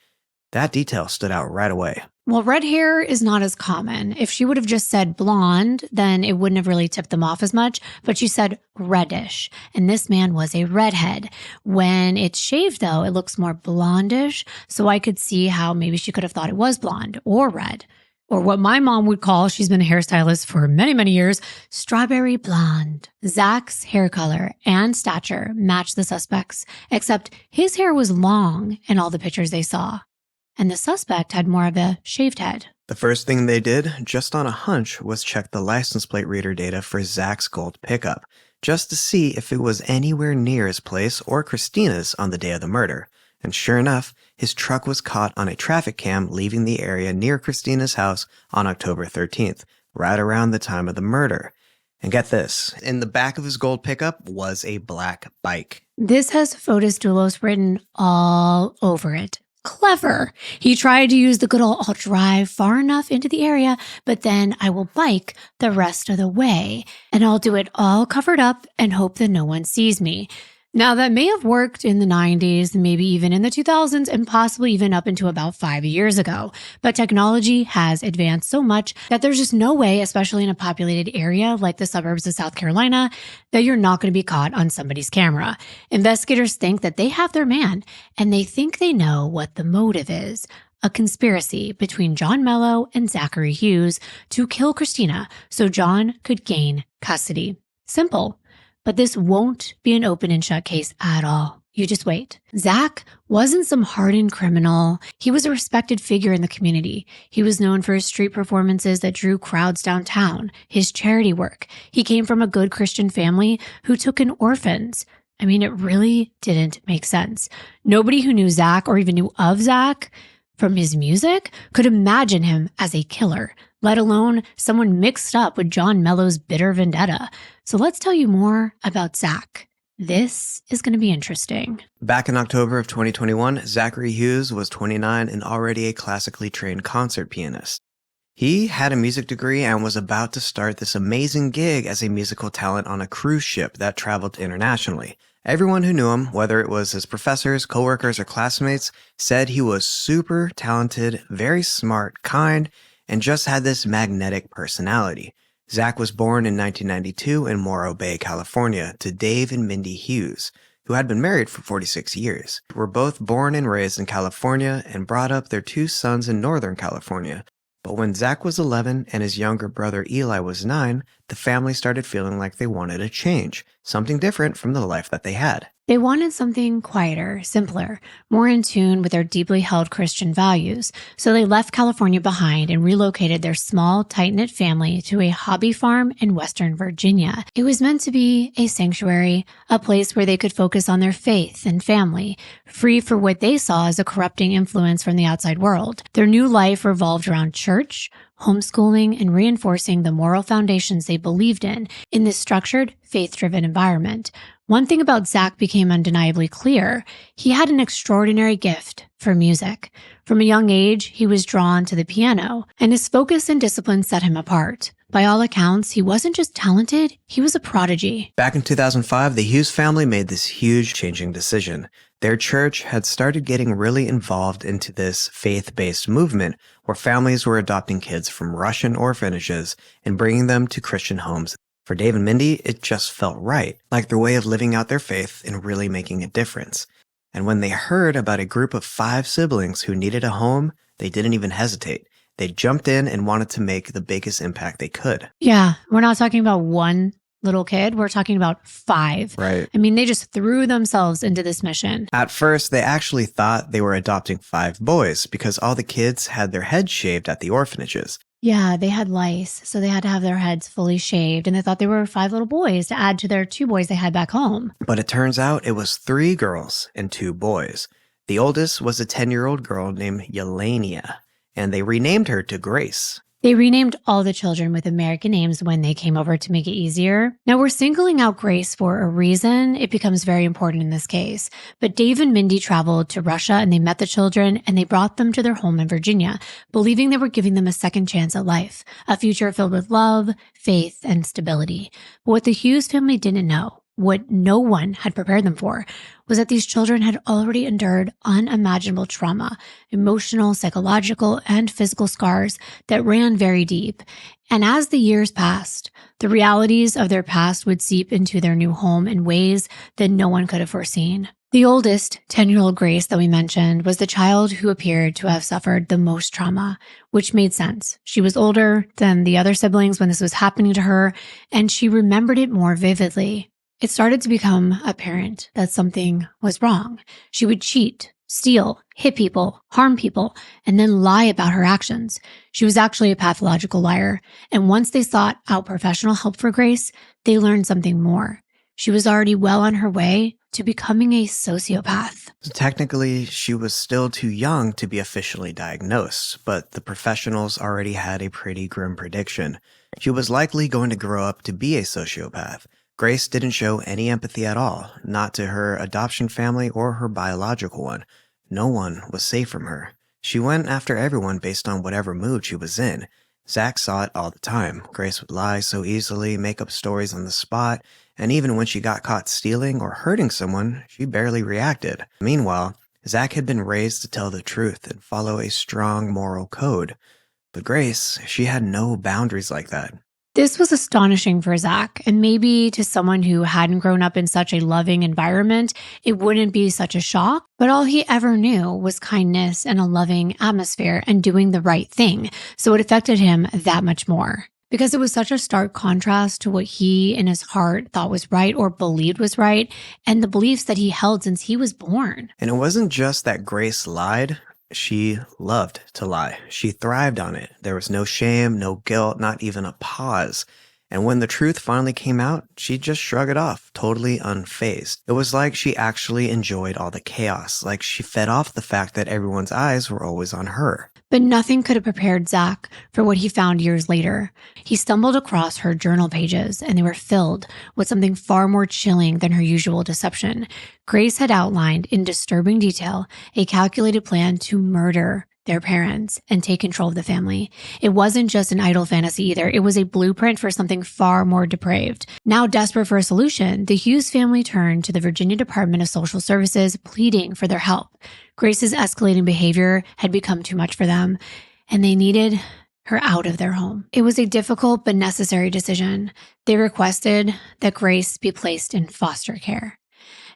That detail stood out right away. Well, red hair is not as common. If she would have just said blonde, then it wouldn't have really tipped them off as much, but she said reddish, and this man was a redhead. When it's shaved, though, it looks more blondish, so I could see how maybe she could have thought it was blonde or red, or what my mom would call, she's been a hairstylist for many, many years, strawberry blonde. Zach's hair color and stature matched the suspects, except his hair was long in all the pictures they saw, and the suspect had more of a shaved head. The first thing they did, just on a hunch, was check the license plate reader data for Zach's gold pickup, just to see if it was anywhere near his place or Christina's on the day of the murder. And sure enough, his truck was caught on a traffic cam leaving the area near Christina's house on October 13th, right around the time of the murder. And get this, in the back of his gold pickup was a black bike. This has Fotis Doulos written all over it. Clever. He tried to use the good old, I'll drive far enough into the area, but then I will bike the rest of the way, and I'll do it all covered up and hope that no one sees me. Now, that may have worked in the 90s, maybe even in the 2000s, and possibly even up into about 5 years ago. But technology has advanced so much that there's just no way, especially in a populated area like the suburbs of South Carolina, that you're not going to be caught on somebody's camera. Investigators think that they have their man, and they think they know what the motive is. A conspiracy between John Mello and Zachary Hughes to kill Christina so John could gain custody. Simple. But this won't be an open and shut case at all. You just wait. Zach wasn't some hardened criminal. He was a respected figure in the community. He was known for his street performances that drew crowds downtown, his charity work. He came from a good Christian family who took in orphans. I mean, it really didn't make sense. Nobody who knew Zach or even knew of Zach from his music could imagine him as a killer, let alone someone mixed up with John Mello's bitter vendetta. So let's tell you more about Zach. This is going to be interesting. Back in October of 2021, Zachary Hughes was 29 and already a classically trained concert pianist. He had a music degree and was about to start this amazing gig as a musical talent on a cruise ship that traveled internationally. Everyone who knew him, whether it was his professors, coworkers, or classmates, said he was super talented, very smart, kind, and just had this magnetic personality. Zach was born in 1992 in Morro Bay, California, to Dave and Mindy Hughes, who had been married for 46 years. They were both born and raised in California and brought up their 2 sons in Northern California. But when Zach was 11 and his younger brother Eli was 9, the family started feeling like they wanted a change, something different from the life that they had. They wanted something quieter, simpler, more in tune with their deeply held Christian values, so they left California behind and relocated their small, tight-knit family to a hobby farm in Western Virginia. It was meant to be a sanctuary, a place where they could focus on their faith and family, free for what they saw as a corrupting influence from the outside world. Their new life revolved around church, homeschooling, and reinforcing the moral foundations they believed in this structured, faith-driven environment. One thing about Zach became undeniably clear. He had an extraordinary gift for music. From a young age, he was drawn to the piano, and his focus and discipline set him apart. By all accounts, he wasn't just talented, he was a prodigy. Back in 2005, the Hughes family made this huge changing decision. Their church had started getting really involved into this faith-based movement where families were adopting kids from Russian orphanages and bringing them to Christian homes. For Dave and Mindy, it just felt right, like their way of living out their faith and really making a difference. And when they heard about a group of 5 siblings who needed a home, they didn't even hesitate. They jumped in and wanted to make the biggest impact they could. Yeah, we're not talking about one little kid. We're talking about 5. Right. I mean, they just threw themselves into this mission. At first, they actually thought they were adopting 5 boys because all the kids had their heads shaved at the orphanages. Yeah, they had lice, so they had to have their heads fully shaved, and they thought they were 5 little boys to add to their 2 boys they had back home. But it turns out it was 3 girls and 2 boys. The oldest was a 10-year-old girl named Yelenia, and they renamed her to Grace. They renamed all the children with American names when they came over to make it easier. Now, we're singling out Grace for a reason. It becomes very important in this case. But Dave and Mindy traveled to Russia and they met the children and they brought them to their home in Virginia, believing they were giving them a second chance at life, a future filled with love, faith, and stability. But what the Hughes family didn't know, what no one had prepared them for, was that these children had already endured unimaginable trauma, emotional, psychological, and physical scars that ran very deep. And as the years passed, the realities of their past would seep into their new home in ways that no one could have foreseen. The oldest, 10-year-old Grace that we mentioned was the child who appeared to have suffered the most trauma, which made sense. She was older than the other siblings when this was happening to her, and she remembered it more vividly. It started to become apparent that something was wrong. She would cheat, steal, hit people, harm people, and then lie about her actions. She was actually a pathological liar. And once they sought out professional help for Grace, they learned something more. She was already well on her way to becoming a sociopath. Technically, she was still too young to be officially diagnosed, but the professionals already had a pretty grim prediction. She was likely going to grow up to be a sociopath. Grace didn't show any empathy at all, not to her adoption family or her biological one. No one was safe from her. She went after everyone based on whatever mood she was in. Zach saw it all the time. Grace would lie so easily, make up stories on the spot, and even when she got caught stealing or hurting someone, she barely reacted. Meanwhile, Zach had been raised to tell the truth and follow a strong moral code. But Grace, she had no boundaries like that. This was astonishing for Zach, and maybe to someone who hadn't grown up in such a loving environment, it wouldn't be such a shock. But all he ever knew was kindness and a loving atmosphere and doing the right thing. So it affected him that much more. Because it was such a stark contrast to what he in his heart thought was right or believed was right, and the beliefs that he held since he was born. And it wasn't just that Grace lied. She loved to lie. She thrived on it. There was no shame, no guilt, not even a pause. And when the truth finally came out, she'd just shrug it off, totally unfazed. It was like she actually enjoyed all the chaos, like she fed off the fact that everyone's eyes were always on her. But nothing could have prepared Zach for what he found years later. He stumbled across her journal pages, and they were filled with something far more chilling than her usual deception. Grace had outlined in disturbing detail a calculated plan to murder their parents and take control of the family. It wasn't just an idle fantasy either. It was a blueprint for something far more depraved. Now desperate for a solution, the Hughes family turned to the Virginia Department of Social Services, pleading for their help. Grace's escalating behavior had become too much for them, and they needed her out of their home. It was a difficult but necessary decision. They requested that Grace be placed in foster care.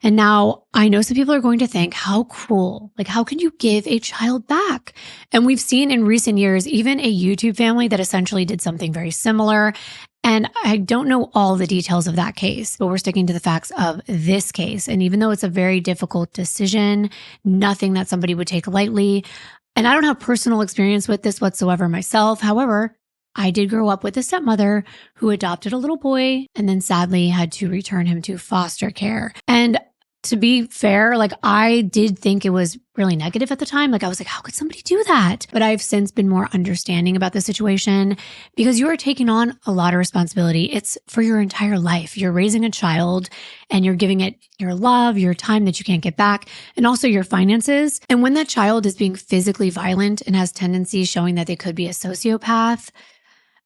And now I know some people are going to think, how cruel, like how can you give a child back? And we've seen in recent years, even a YouTube family that essentially did something very similar. And I don't know all the details of that case, but we're sticking to the facts of this case. And even though it's a very difficult decision, nothing that somebody would take lightly, and I don't have personal experience with this whatsoever myself. However, I did grow up with a stepmother who adopted a little boy and then sadly had to return him to foster care. And to be fair, like I did think it was really negative at the time. Like I was like, how could somebody do that? But I've since been more understanding about the situation because you are taking on a lot of responsibility. It's for your entire life. You're raising a child and you're giving it your love, your time that you can't get back, and also your finances. And when that child is being physically violent and has tendencies showing that they could be a sociopath,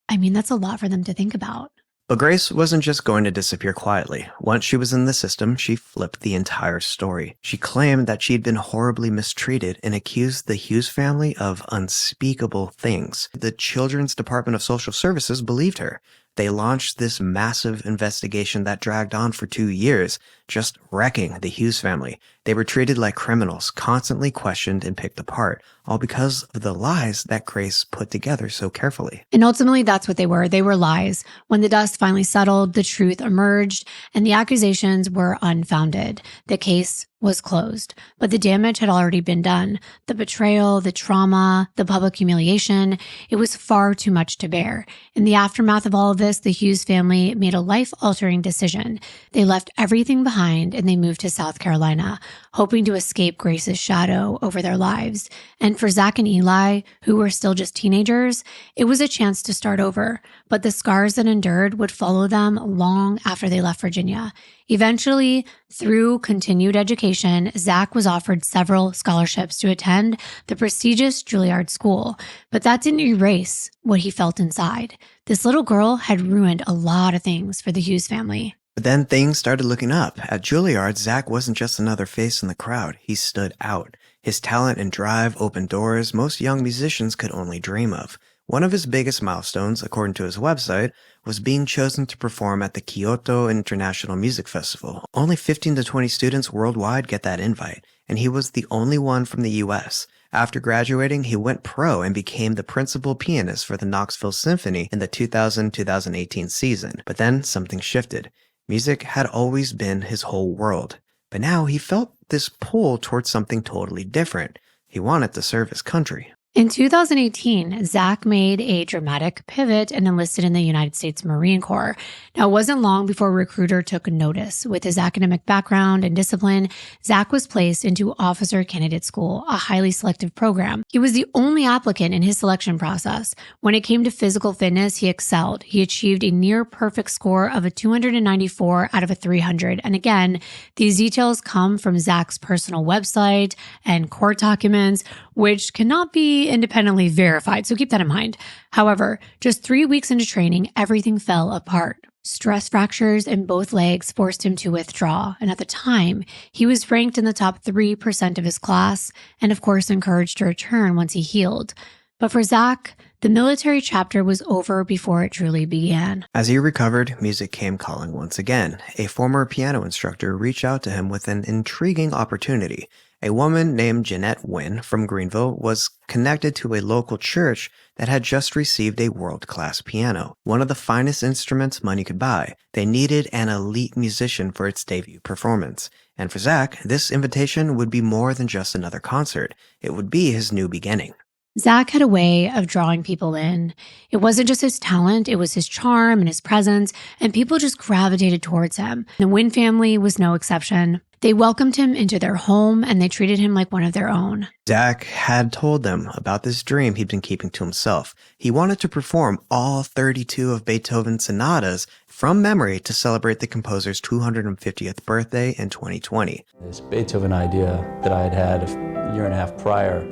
I mean, that's a lot for them to think about. But Grace wasn't just going to disappear quietly. Once she was in the system, she flipped the entire story. She claimed that she'd been horribly mistreated and accused the Hughes family of unspeakable things. The Children's Department of Social Services believed her. They launched this massive investigation that dragged on for 2 years, just wrecking the Hughes family. They were treated like criminals, constantly questioned and picked apart, all because of the lies that Grace put together so carefully. And ultimately, that's what they were. They were lies. When the dust finally settled, the truth emerged, and the accusations were unfounded. The case was closed, but the damage had already been done. The betrayal, the trauma, the public humiliation, it was far too much to bear. In the aftermath of all of this, the Hughes family made a life-altering decision. They left everything behind and they moved to South Carolina, hoping to escape Grace's shadow over their lives. And for Zach and Eli, who were still just teenagers, it was a chance to start over. But the scars that endured would follow them long after they left Virginia. Eventually, through continued education, Zach was offered several scholarships to attend the prestigious Juilliard School, but that didn't erase what he felt inside. This little girl had ruined a lot of things for the Hughes family. But then things started looking up. At Juilliard, Zach wasn't just another face in the crowd. He stood out. His talent and drive opened doors most young musicians could only dream of. One of his biggest milestones, according to his website, was being chosen to perform at the Kyoto International Music Festival. Only 15 to 20 students worldwide get that invite, and he was the only one from the US. After graduating, he went pro and became the principal pianist for the Knoxville Symphony in the 2000-2018 season. But then something shifted. Music had always been his whole world, but now he felt this pull towards something totally different. He wanted to serve his country. In 2018, Zach made a dramatic pivot and enlisted in the United States Marine Corps. Now, it wasn't long before a recruiter took notice. With his academic background and discipline, Zach was placed into Officer Candidate School, a highly selective program. He was the only applicant in his selection process. When it came to physical fitness, he excelled. He achieved a near-perfect score of a 294 out of a 300. And again, these details come from Zach's personal website and court documents, which cannot be independently verified, so keep that in mind. However, just 3 weeks into training, everything fell apart. Stress fractures in both legs forced him to withdraw, and at the time, he was ranked in the top 3% of his class, and of course encouraged to return once he healed. But for Zach, the military chapter was over before it truly began. As he recovered, music came calling once again. A former piano instructor reached out to him with an intriguing opportunity. A woman named Jeanette Wynn from Greenville was connected to a local church that had just received a world-class piano, one of the finest instruments money could buy. They needed an elite musician for its debut performance. And for Zach, this invitation would be more than just another concert. It would be his new beginning. Zach had a way of drawing people in. It wasn't just his talent, it was his charm and his presence, and people just gravitated towards him. The Wynn family was no exception. They welcomed him into their home and they treated him like one of their own. Zach had told them about this dream he'd been keeping to himself. He wanted to perform all 32 of Beethoven's sonatas from memory to celebrate the composer's 250th birthday in 2020. This Beethoven idea that I had a year and a half prior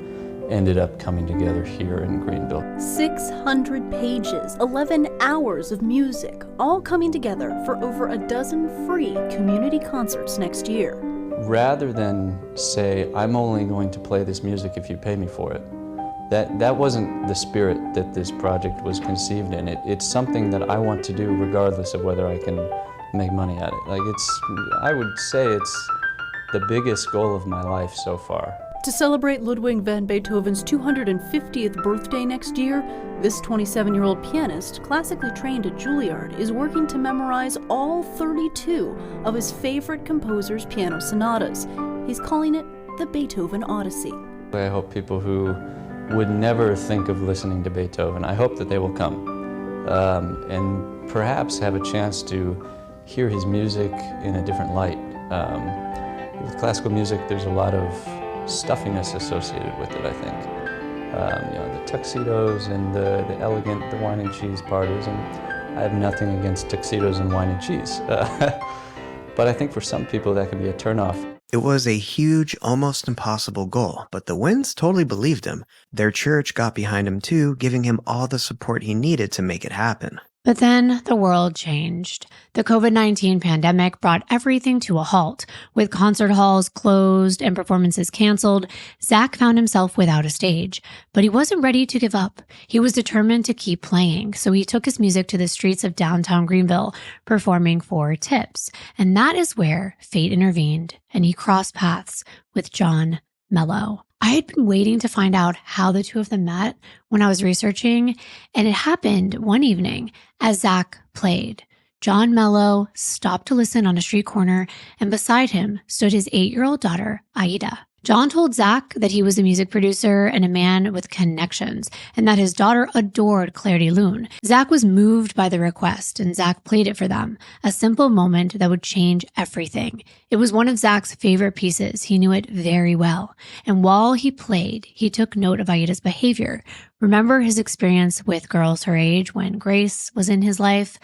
ended up coming together here in Greenville. 600 pages, 11 hours of music, all coming together for over a dozen free community concerts next year. Rather than say, I'm only going to play this music if you pay me for it, that wasn't the spirit that this project was conceived in. It's something that I want to do regardless of whether I can make money at it. I would say it's the biggest goal of my life so far. To celebrate Ludwig van Beethoven's 250th birthday next year, this 27-year-old pianist, classically trained at Juilliard, is working to memorize all 32 of his favorite composer's piano sonatas. He's calling it the Beethoven Odyssey. I hope people who would never think of listening to Beethoven, I hope that they will come and perhaps have a chance to hear his music in a different light. With classical music, there's a lot of stuffiness associated with it, I think. The tuxedos and the elegant, the wine and cheese parties, and I have nothing against tuxedos and wine and cheese. But I think for some people that can be a turnoff. It was a huge, almost impossible goal, but the Winds totally believed him. Their church got behind him too, giving him all the support he needed to make it happen. But then the world changed. The COVID-19 pandemic brought everything to a halt. With concert halls closed and performances canceled, Zach found himself without a stage. But he wasn't ready to give up. He was determined to keep playing, so he took his music to the streets of downtown Greenville, performing for tips. And that is where fate intervened, and he crossed paths with John Mello. I had been waiting to find out how the two of them met when I was researching, and it happened one evening as Zach played. John Mello stopped to listen on a street corner, and beside him stood his 8-year-old daughter, Aida. John told Zach that he was a music producer and a man with connections, and that his daughter adored Claire de Lune. Zach was moved by the request, and Zach played it for them, a simple moment that would change everything. It was one of Zach's favorite pieces. He knew it very well. And while he played, he took note of Aida's behavior. Remember his experience with girls her age when Grace was in his life?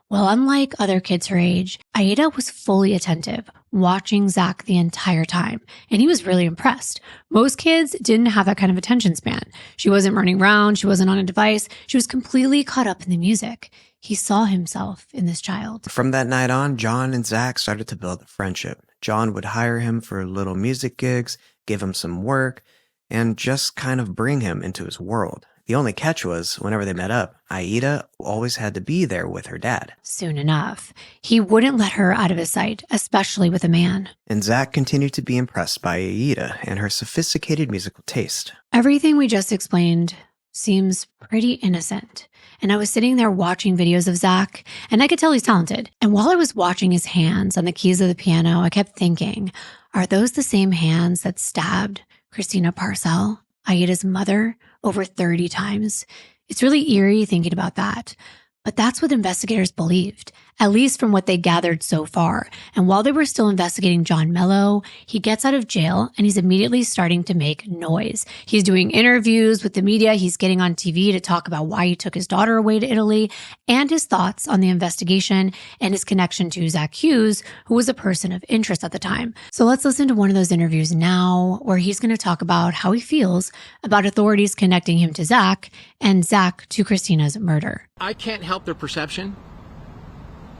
Well, unlike other kids her age, Aida was fully attentive, watching Zach the entire time, and he was really impressed. Most kids didn't have that kind of attention span. She wasn't running around, she wasn't on a device, she was completely caught up in the music. He saw himself in this child. From that night on, John and Zach started to build a friendship. John would hire him for little music gigs, give him some work, and just kind of bring him into his world. The only catch was, whenever they met up, Aida always had to be there with her dad. Soon enough, he wouldn't let her out of his sight, especially with a man. And Zach continued to be impressed by Aida and her sophisticated musical taste. Everything we just explained seems pretty innocent. And I was sitting there watching videos of Zach, and I could tell he's talented. And while I was watching his hands on the keys of the piano, I kept thinking, are those the same hands that stabbed Christina Parcell, Aida's mother, over 30 times? It's really eerie thinking about that. But that's what investigators believed, at least from what they gathered so far. And while they were still investigating John Mello, he gets out of jail and he's immediately starting to make noise. He's doing interviews with the media. He's getting on TV to talk about why he took his daughter away to Italy and his thoughts on the investigation and his connection to Zach Hughes, who was a person of interest at the time. So let's listen to one of those interviews now, where he's going to talk about how he feels about authorities connecting him to Zach and Zach to Christina's murder. I can't help their perception.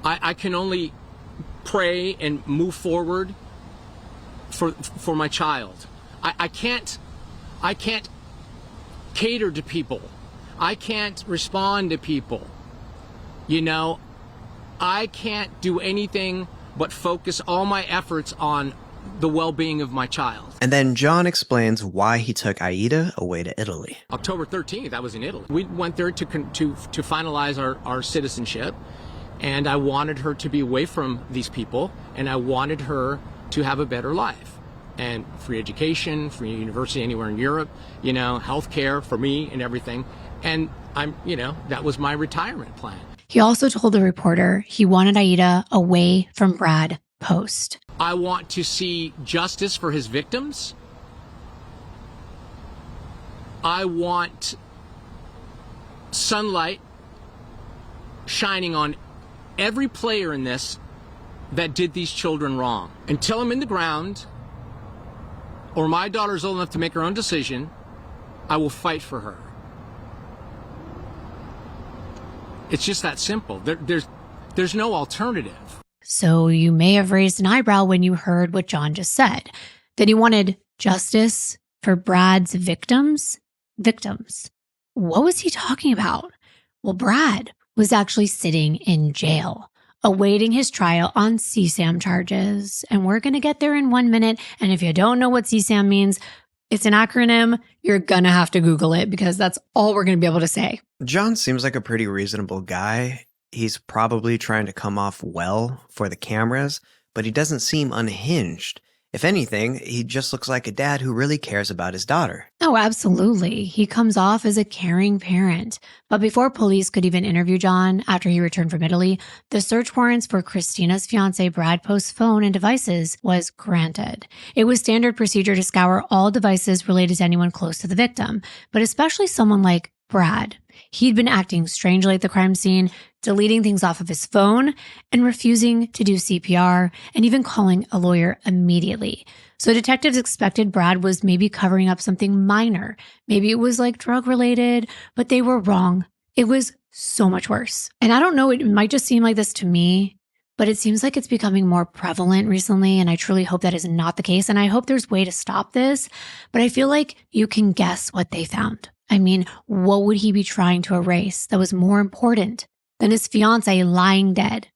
I can only pray and move forward for my child. I can't cater to people. I can't respond to people. You know, I can't do anything but focus all my efforts on the well-being of my child. And then John explains why he took Aida away to Italy. October 13th, I was in Italy. We went there to finalize our citizenship, and I wanted her to be away from these people, and I wanted her to have a better life. And free education, free university anywhere in Europe, you know, health care for me and everything. And that was my retirement plan. He also told the reporter he wanted Aida away from Brad Post. I want to see justice for his victims. I want sunlight shining on every player in this that did these children wrong. Until I'm in the ground, or my daughter's old enough to make her own decision, I will fight for her. It's just that simple. There's no alternative. So you may have raised an eyebrow when you heard what John just said, that he wanted justice for Brad's victims. What was he talking about? Well, Brad was actually sitting in jail, awaiting his trial on CSAM charges. And we're going to get there in 1 minute. And if you don't know what CSAM means, It's an acronym. You're going to have to Google it because that's all we're going to be able to say. John seems like a pretty reasonable guy. He's probably trying to come off well for the cameras, but he doesn't seem unhinged. If anything, he just looks like a dad who really cares about his daughter. Oh, absolutely. He comes off as a caring parent. But before police could even interview John after he returned from Italy, the search warrants for Christina's fiance Brad Post's phone and devices was granted. It was standard procedure to scour all devices related to anyone close to the victim, but especially someone like Brad. He'd been acting strangely at the crime scene, deleting things off of his phone and refusing to do CPR and even calling a lawyer immediately. So detectives expected Brad was maybe covering up something minor. Maybe it was like drug related, but they were wrong. It was so much worse. And I don't know, it might just seem like this to me, but it seems like it's becoming more prevalent recently. And I truly hope that is not the case. And I hope there's a way to stop this, but I feel like you can guess what they found. I mean, what would he be trying to erase that was more important than his fiance lying dead?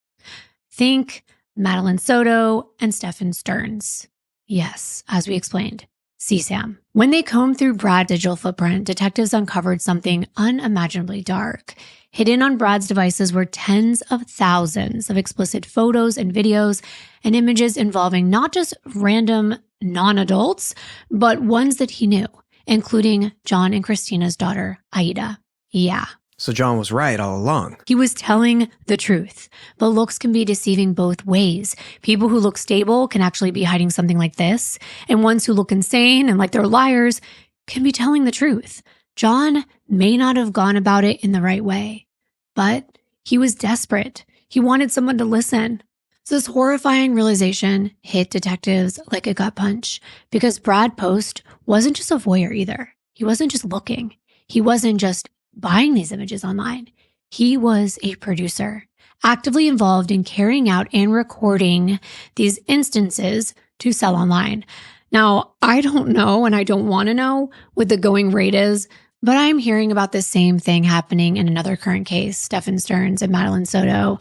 Think Madeline Soto and Stephen Stearns. Yes, as we explained, CSAM. When they combed through Brad's digital footprint, detectives uncovered something unimaginably dark. Hidden on Brad's devices were tens of thousands of explicit photos and videos and images involving not just random non-adults, but ones that he knew, including John and Christina's daughter, Aida. Yeah. So John was right all along. He was telling the truth, but looks can be deceiving both ways. People who look stable can actually be hiding something like this, and ones who look insane and like they're liars can be telling the truth. John may not have gone about it in the right way, but he was desperate. He wanted someone to listen. So this horrifying realization hit detectives like a gut punch because Brad Post wasn't just a voyeur either. He wasn't just looking. He wasn't just buying these images online. He was a producer, actively involved in carrying out and recording these instances to sell online. Now, I don't know, and I don't want to know what the going rate is, but I'm hearing about the same thing happening in another current case, Stephen Stearns and Madeline Soto.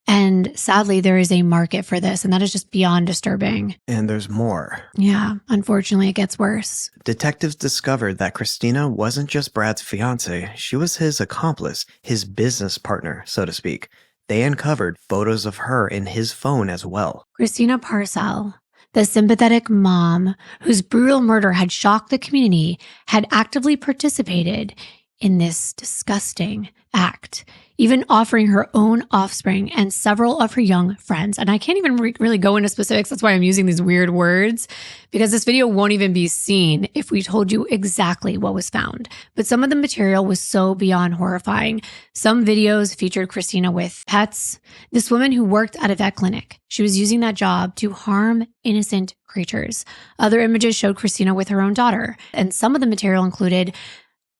And sadly, there is a market for this, and that is just beyond disturbing. And there's more. Yeah, unfortunately, it gets worse. Detectives discovered that Christina wasn't just Brad's fiance, she was his accomplice, his business partner, so to speak. They uncovered photos of her in his phone as well. Christina Parcell, the sympathetic mom whose brutal murder had shocked the community, had actively participated in this disgusting act, even offering her own offspring and several of her young friends. And I can't even really go into specifics. That's why I'm using these weird words, because this video won't even be seen if we told you exactly what was found. But some of the material was so beyond horrifying. Some videos featured Christina with pets, this woman who worked at a vet clinic. She was using that job to harm innocent creatures. Other images showed Christina with her own daughter. And some of the material included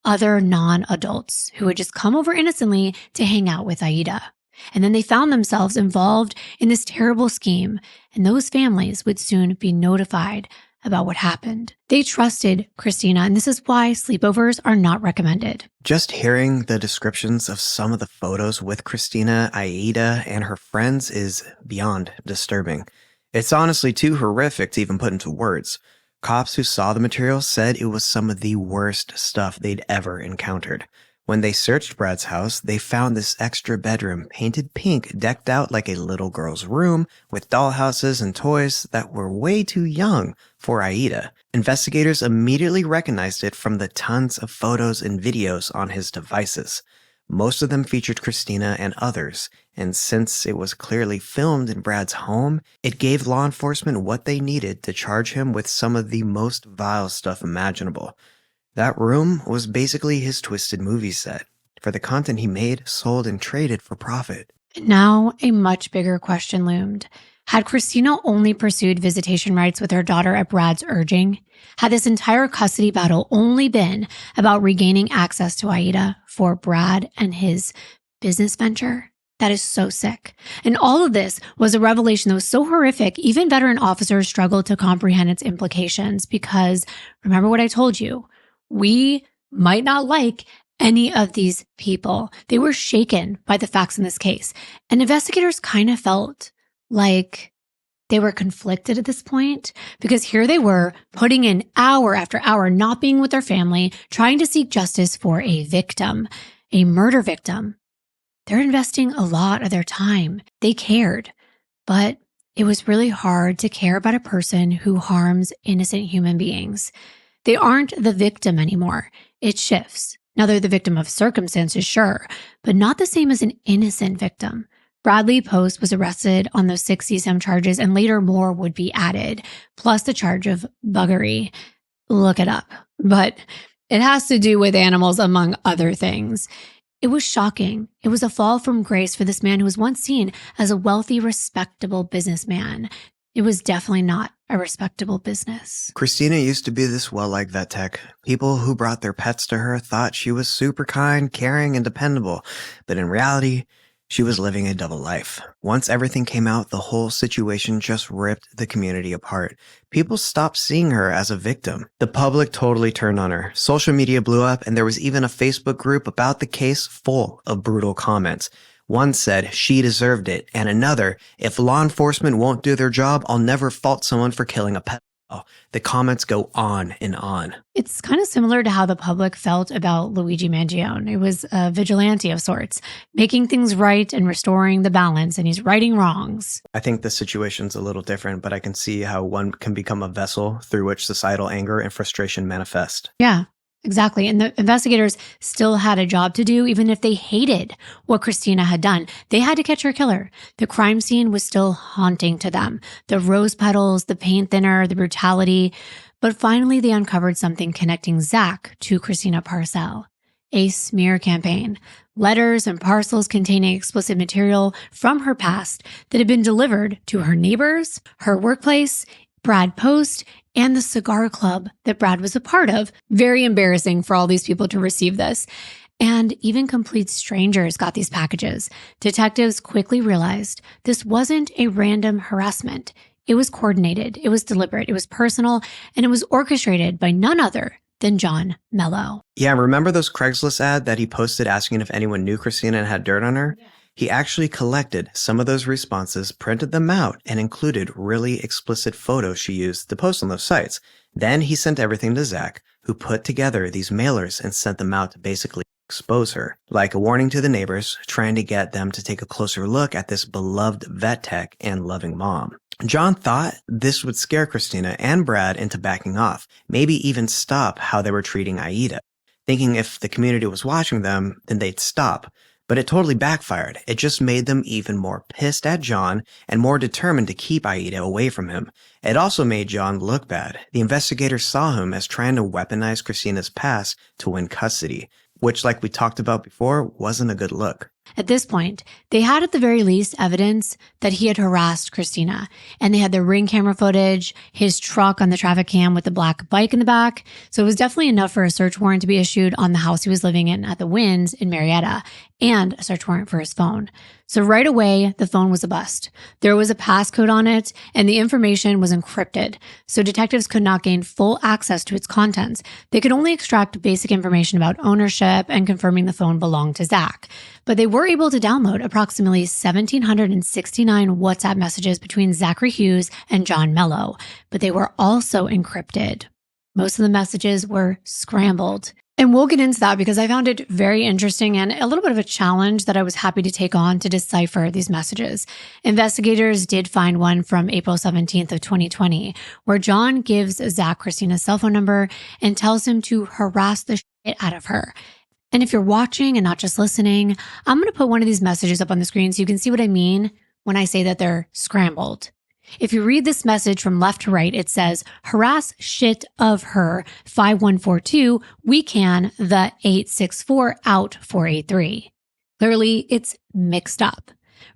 other non-adults who had just come over innocently to hang out with Aida. And then they found themselves involved in this terrible scheme, and those families would soon be notified about what happened. They trusted Christina, and this is why sleepovers are not recommended. Just hearing the descriptions of some of the photos with Christina, Aida, and her friends is beyond disturbing. It's honestly too horrific to even put into words. Cops who saw the material said it was some of the worst stuff they'd ever encountered. When they searched Brad's house, they found this extra bedroom painted pink, decked out like a little girl's room, with dollhouses and toys that were way too young for Aida. Investigators immediately recognized it from the tons of photos and videos on his devices. Most of them featured Christina and others, and since it was clearly filmed in Brad's home, it gave law enforcement what they needed to charge him with some of the most vile stuff imaginable. That room was basically his twisted movie set, for the content he made, sold, and traded for profit. Now, a much bigger question loomed. Had Christina only pursued visitation rights with her daughter at Brad's urging? Had this entire custody battle only been about regaining access to Aida for Brad and his business venture? That is so sick. And all of this was a revelation that was so horrific, even veteran officers struggled to comprehend its implications because, remember what I told you, we might not like any of these people. They were shaken by the facts in this case. And investigators kind of felt like They were conflicted at this point because here they were putting in hour after hour, not being with their family, trying to seek justice for a victim, a murder victim. They're investing a lot of their time. They cared, but it was really hard to care about a person who harms innocent human beings. They aren't the victim anymore. It shifts. Now they're the victim of circumstances, sure, but not the same as an innocent victim. Bradley Post was arrested on those 6 CSAM charges, and later more would be added, plus the charge of buggery. Look it up. But it has to do with animals, among other things. It was shocking. It was a fall from grace for this man who was once seen as a wealthy, respectable businessman. It was definitely not a respectable business. Christina used to be this well-liked vet tech. People who brought their pets to her thought she was super kind, caring, and dependable. But in reality, she was living a double life. Once everything came out, the whole situation just ripped the community apart. People stopped seeing her as a victim. The public totally turned on her. Social media blew up, and there was even a Facebook group about the case full of brutal comments. One said she deserved it, and another, if law enforcement won't do their job, I'll never fault someone for killing a pet. The comments go on and on. It's kind of similar to how the public felt about Luigi Mangione. It was a vigilante of sorts, making things right and restoring the balance, and he's righting wrongs. I think the situation's a little different, but I can see how one can become a vessel through which societal anger and frustration manifest. Yeah, exactly. And the investigators still had a job to do, even if they hated what Christina had done. They had to catch her killer. The crime scene was still haunting to them. The rose petals, the paint thinner, the brutality. But finally, they uncovered something connecting Zach to Christina Parcell. A smear campaign. Letters and parcels containing explicit material from her past that had been delivered to her neighbors, her workplace, Brad Post, and the cigar club that Brad was a part of. Very embarrassing for all these people to receive this. And even complete strangers got these packages. Detectives quickly realized this wasn't a random harassment. It was coordinated, it was deliberate, it was personal, and it was orchestrated by none other than John Mello. Yeah, remember those Craigslist ad that he posted asking if anyone knew Christina and had dirt on her? Yeah. He actually collected some of those responses, printed them out, and included really explicit photos she used to post on those sites. Then he sent everything to Zach, who put together these mailers and sent them out to basically expose her, like a warning to the neighbors, trying to get them to take a closer look at this beloved vet tech and loving mom. John thought this would scare Christina and Brad into backing off, maybe even stop how they were treating Aida, thinking if the community was watching them, then they'd stop. But it totally backfired. It just made them even more pissed at John and more determined to keep Aida away from him. It also made John look bad. The investigators saw him as trying to weaponize Christina's past to win custody, which, like we talked about before, wasn't a good look. At this point, they had at the very least evidence that he had harassed Christina, and they had the Ring camera footage, his truck on the traffic cam with the black bike in the back. So it was definitely enough for a search warrant to be issued on the house he was living in at the Winds in Marietta, and a search warrant for his phone. So right away, the phone was a bust. There was a passcode on it, and the information was encrypted. So detectives could not gain full access to its contents. They could only extract basic information about ownership and confirming the phone belonged to Zach. But they were able to download approximately 1,769 WhatsApp messages between Zachary Hughes and John Mello, but they were also encrypted. Most of the messages were scrambled. And we'll get into that because I found it very interesting and a little bit of a challenge that I was happy to take on to decipher these messages. Investigators did find one from April 17th of 2020, where John gives Zach Christina's cell phone number and tells him to harass the shit out of her. And if you're watching and not just listening, I'm going to put one of these messages up on the screen so you can see what I mean when I say that they're scrambled. If you read this message from left to right, it says, harass shit of her, 5142, we can, the 864 out 483. Clearly, it's mixed up.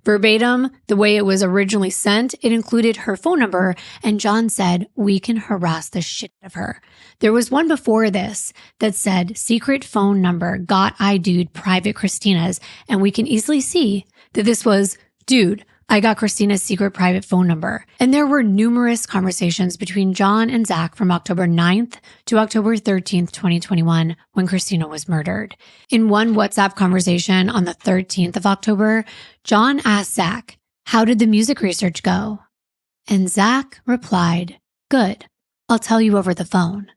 Verbatim, the way it was originally sent, it included her phone number, and John said, we can harass the shit out of her. There was one before this that said, secret phone number, got I dude, private Christina's, and we can easily see that this was, dude, I got Christina's secret private phone number. And there were numerous conversations between John and Zach from October 9th to October 13th, 2021, when Christina was murdered. In one WhatsApp conversation on the 13th of October, John asked Zach, how did the music research go? And Zach replied, "Good. I'll tell you over the phone."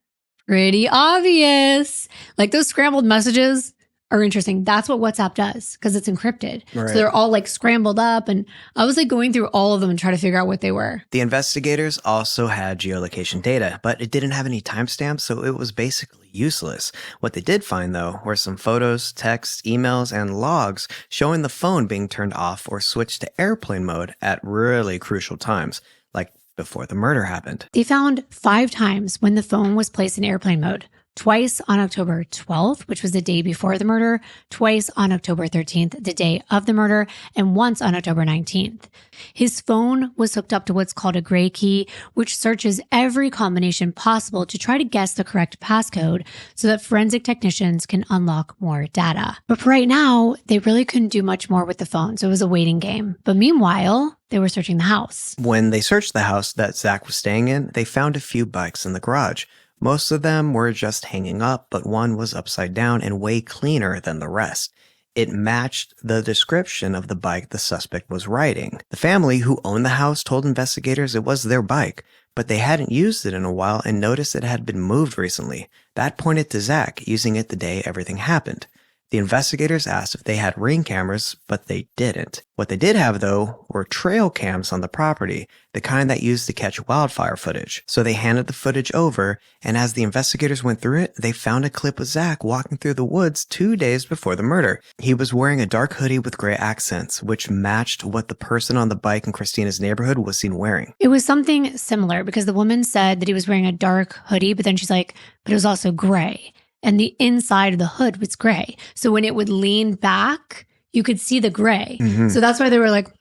Pretty obvious. Like those scrambled messages are interesting. That's what WhatsApp does because it's encrypted. Right. So they're all like scrambled up. And I was like going through all of them and trying to figure out what they were. The investigators also had geolocation data, but it didn't have any timestamps, so it was basically useless. What they did find, though, were some photos, texts, emails, and logs showing the phone being turned off or switched to airplane mode at really crucial times, like before the murder happened. They found 5 times when the phone was placed in airplane mode. Twice on October 12th, which was the day before the murder, twice on October 13th, the day of the murder, and once on October 19th. His phone was hooked up to what's called a gray key, which searches every combination possible to try to guess the correct passcode so that forensic technicians can unlock more data. But for right now, they really couldn't do much more with the phone, so it was a waiting game. But meanwhile, they were searching the house. When they searched the house that Zach was staying in, they found a few bikes in the garage. Most of them were just hanging up, but one was upside down and way cleaner than the rest. It matched the description of the bike the suspect was riding. The family who owned the house told investigators it was their bike, but they hadn't used it in a while and noticed it had been moved recently. That pointed to Zach using it the day everything happened. The investigators asked if they had Ring cameras, but they didn't. What they did have, though, were trail cams on the property, the kind that used to catch wildfire footage. So they handed the footage over, and as the investigators went through it, they found a clip of Zach walking through the woods 2 days before the murder. He was wearing a dark hoodie with gray accents, which matched what the person on the bike in Christina's neighborhood was seen wearing. It was something similar because the woman said that he was wearing a dark hoodie, but then she's like, but it was also gray. And the inside of the hood was gray. So when it would lean back, you could see the gray. Mm-hmm. So that's why they were like,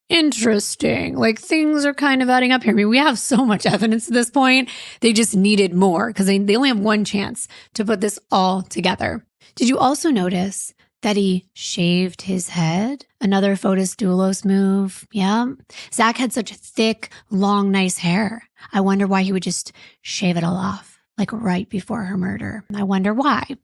interesting. Like things are kind of adding up here. I mean, we have so much evidence at this point. They just needed more because they only have one chance to put this all together. Did you also notice that he shaved his head? Another Fotis Doulos move. Yeah. Zach had such thick, long, nice hair. I wonder why he would just shave it all off. Like right before her murder. I wonder why.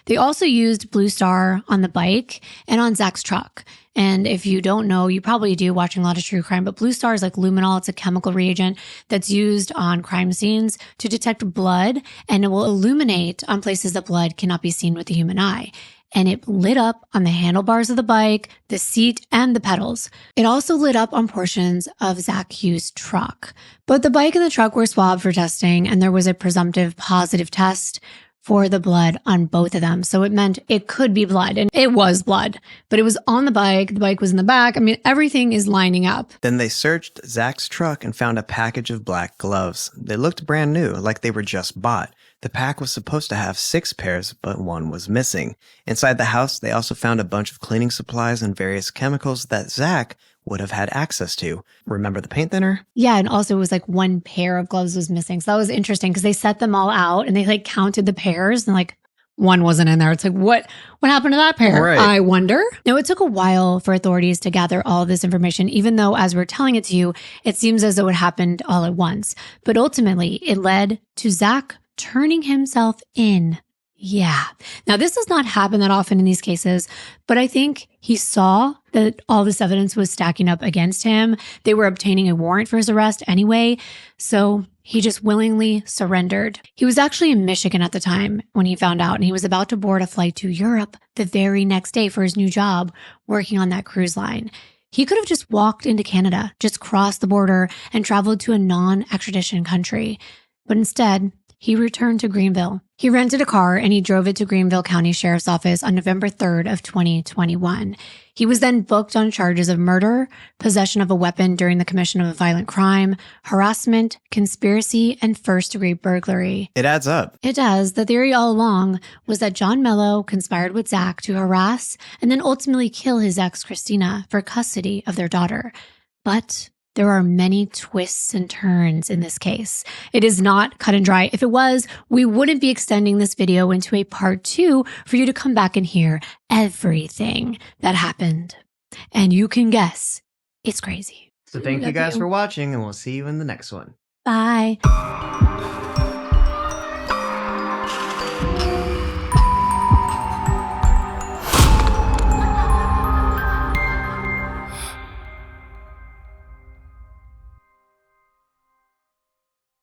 They also used Blue Star on the bike and on Zach's truck. And if you don't know, you probably do watching a lot of true crime, but Blue Star is like luminol. It's a chemical reagent that's used on crime scenes to detect blood, and it will illuminate on places that blood cannot be seen with the human eye. And it lit up on the handlebars of the bike, the seat, and the pedals. It also lit up on portions of Zach Hughes' truck. But the bike and the truck were swabbed for testing, and there was a presumptive positive test for the blood on both of them. So it meant it could be blood, and it was blood. But it was on the bike was in the back. I mean, everything is lining up. Then they searched Zach's truck and found a package of black gloves. They looked brand new, like they were just bought. The pack was supposed to have 6 pairs, but one was missing. Inside the house, they also found a bunch of cleaning supplies and various chemicals that Zach would have had access to. Remember the paint thinner? Yeah, and also it was like 1 pair of gloves was missing. So that was interesting because they set them all out and they like counted the pairs and like one wasn't in there. It's like, what happened to that pair? Right. I wonder. Now, it took a while for authorities to gather all of this information, even though as we're telling it to you, it seems as though it happened all at once. But ultimately, it led to Zach turning himself in. Yeah. Now, this does not happen that often in these cases, but I think he saw that all this evidence was stacking up against him. They were obtaining a warrant for his arrest anyway, so he just willingly surrendered. He was actually in Michigan at the time when he found out, and he was about to board a flight to Europe the very next day for his new job working on that cruise line. He could have just walked into Canada, just crossed the border and traveled to a non-extradition country, but instead, he returned to Greenville. He rented a car and he drove it to Greenville County Sheriff's Office on November 3rd of 2021. He was then booked on charges of murder, possession of a weapon during the commission of a violent crime, harassment, conspiracy, and first-degree burglary. It adds up. It does. The theory all along was that John Mello conspired with Zach to harass and then ultimately kill his ex, Christina, for custody of their daughter. But there are many twists and turns in this case. It is not cut and dry. If it was, we wouldn't be extending this video into a part 2 for you to come back and hear everything that happened. And you can guess, it's crazy. So thank you guys for watching, and we'll see you in the next one. Bye.